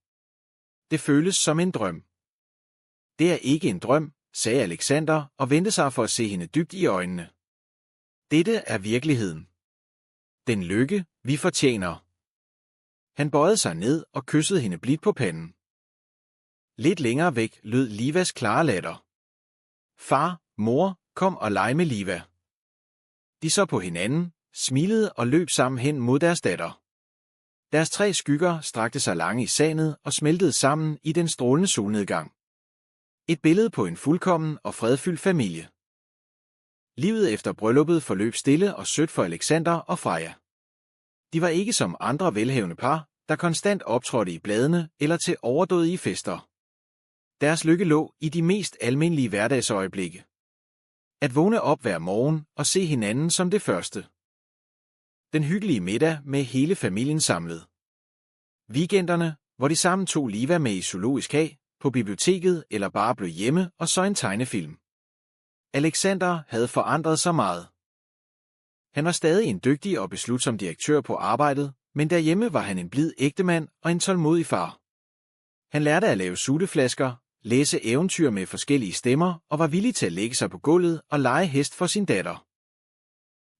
Det føles som en drøm. Det er ikke en drøm, sagde Alexander og vendte sig for at se hende dybt i øjnene. Dette er virkeligheden. Den lykke, vi fortjener. Han bøjede sig ned og kyssede hende blidt på panden. Lidt længere væk lød Livas klare latter. Far, mor, kom og leg med Liva. De så på hinanden, smilede og løb sammen hen mod deres datter. Deres 3 skygger strakte sig lange i sandet og smeltede sammen i den strålende solnedgang. Et billede på en fuldkommen og fredfyldt familie. Livet efter brylluppet forløb stille og sødt for Alexander og Freja. De var ikke som andre velhavende par, der konstant optrådte i bladene eller til overdådige fester. Deres lykke lå i de mest almindelige hverdagsøjeblikke. At vågne op hver morgen og se hinanden som det første. Den hyggelige middag med hele familien samlet. Weekenderne, hvor de sammen tog Liva med i zoologisk have, på biblioteket eller bare blev hjemme og så en tegnefilm. Alexander havde forandret sig meget. Han var stadig en dygtig og beslutsom direktør på arbejdet, men derhjemme var han en blid ægtemand og en tålmodig far. Han lærte at lave sutteflasker, læse eventyr med forskellige stemmer og var villig til at lægge sig på gulvet og lege hest for sin datter.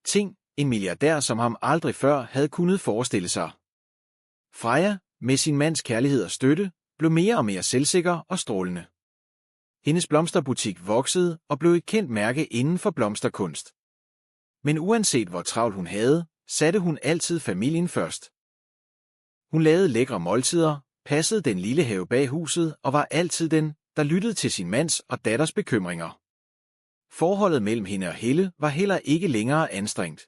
Ting, en milliardær som ham aldrig før havde kunnet forestille sig. Freja, med sin mands kærlighed og støtte, blev mere og mere selvsikker og strålende. Hendes blomsterbutik voksede og blev et kendt mærke inden for blomsterkunst. Men uanset hvor travlt hun havde, satte hun altid familien først. Hun lavede lækre måltider, passede den lille have bag huset og var altid den, der lyttede til sin mands og datters bekymringer. Forholdet mellem hende og Helle var heller ikke længere anstrengt.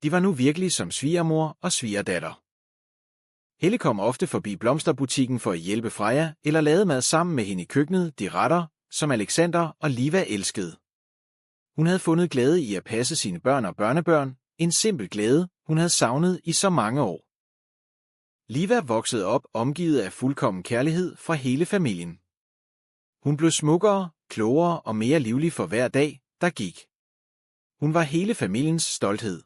De var nu virkelig som svigermor og svigerdatter. Helle kom ofte forbi blomsterbutikken for at hjælpe Freja eller lavede mad sammen med hende i køkkenet, de retter, som Alexander og Liva elskede. Hun havde fundet glæde i at passe sine børn og børnebørn, en simpel glæde, hun havde savnet i så mange år. Liva voksede op omgivet af fuldkommen kærlighed fra hele familien. Hun blev smukkere, klogere og mere livlig for hver dag, der gik. Hun var hele familiens stolthed.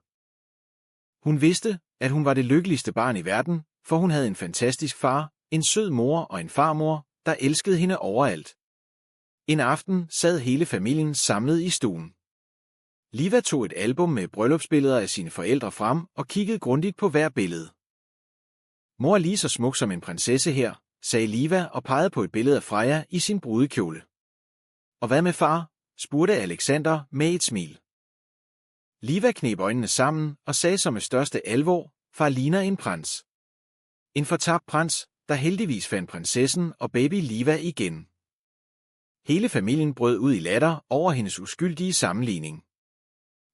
Hun vidste, at hun var det lykkeligste barn i verden, for hun havde en fantastisk far, en sød mor og en farmor, der elskede hende overalt. En aften sad hele familien samlet i stuen. Liva tog et album med bryllupsbilleder af sine forældre frem og kiggede grundigt på hver billede. Mor er lige så smuk som en prinsesse her, sagde Liva og pegede på et billede af Freja i sin brudekjole. Og hvad med far? Spurgte Alexander med et smil. Liva kneb øjnene sammen og sagde så med største alvor, far ligner en prins. En fortabt prins, der heldigvis fandt prinsessen og baby Liva igen. Hele familien brød ud i latter over hendes uskyldige sammenligning.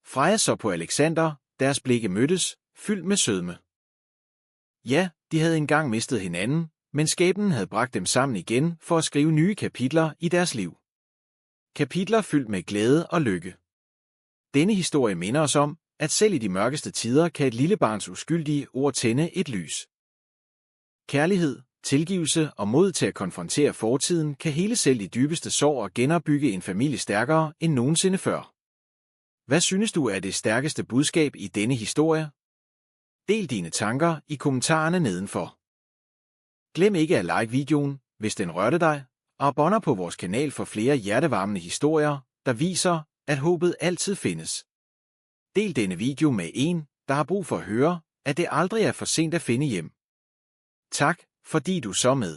Freja så på Alexander, deres blikke mødtes, fyldt med sødme. Ja, de havde engang mistet hinanden, men skæbnen havde bragt dem sammen igen for at skrive nye kapitler i deres liv. Kapitler fyldt med glæde og lykke. Denne historie minder os om, at selv i de mørkeste tider kan et lille barns uskyldige ord tænde et lys. Kærlighed, tilgivelse og mod til at konfrontere fortiden kan hele selv de dybeste sår og genopbygge en familie stærkere end nogensinde før. Hvad synes du er det stærkeste budskab i denne historie? Del dine tanker i kommentarerne nedenfor. Glem ikke at like videoen, hvis den rørte dig, og abonner på vores kanal for flere hjertevarmende historier, der viser, at håbet altid findes. Del denne video med en, der har brug for at høre, at det aldrig er for sent at finde hjem. Tak, fordi du så med.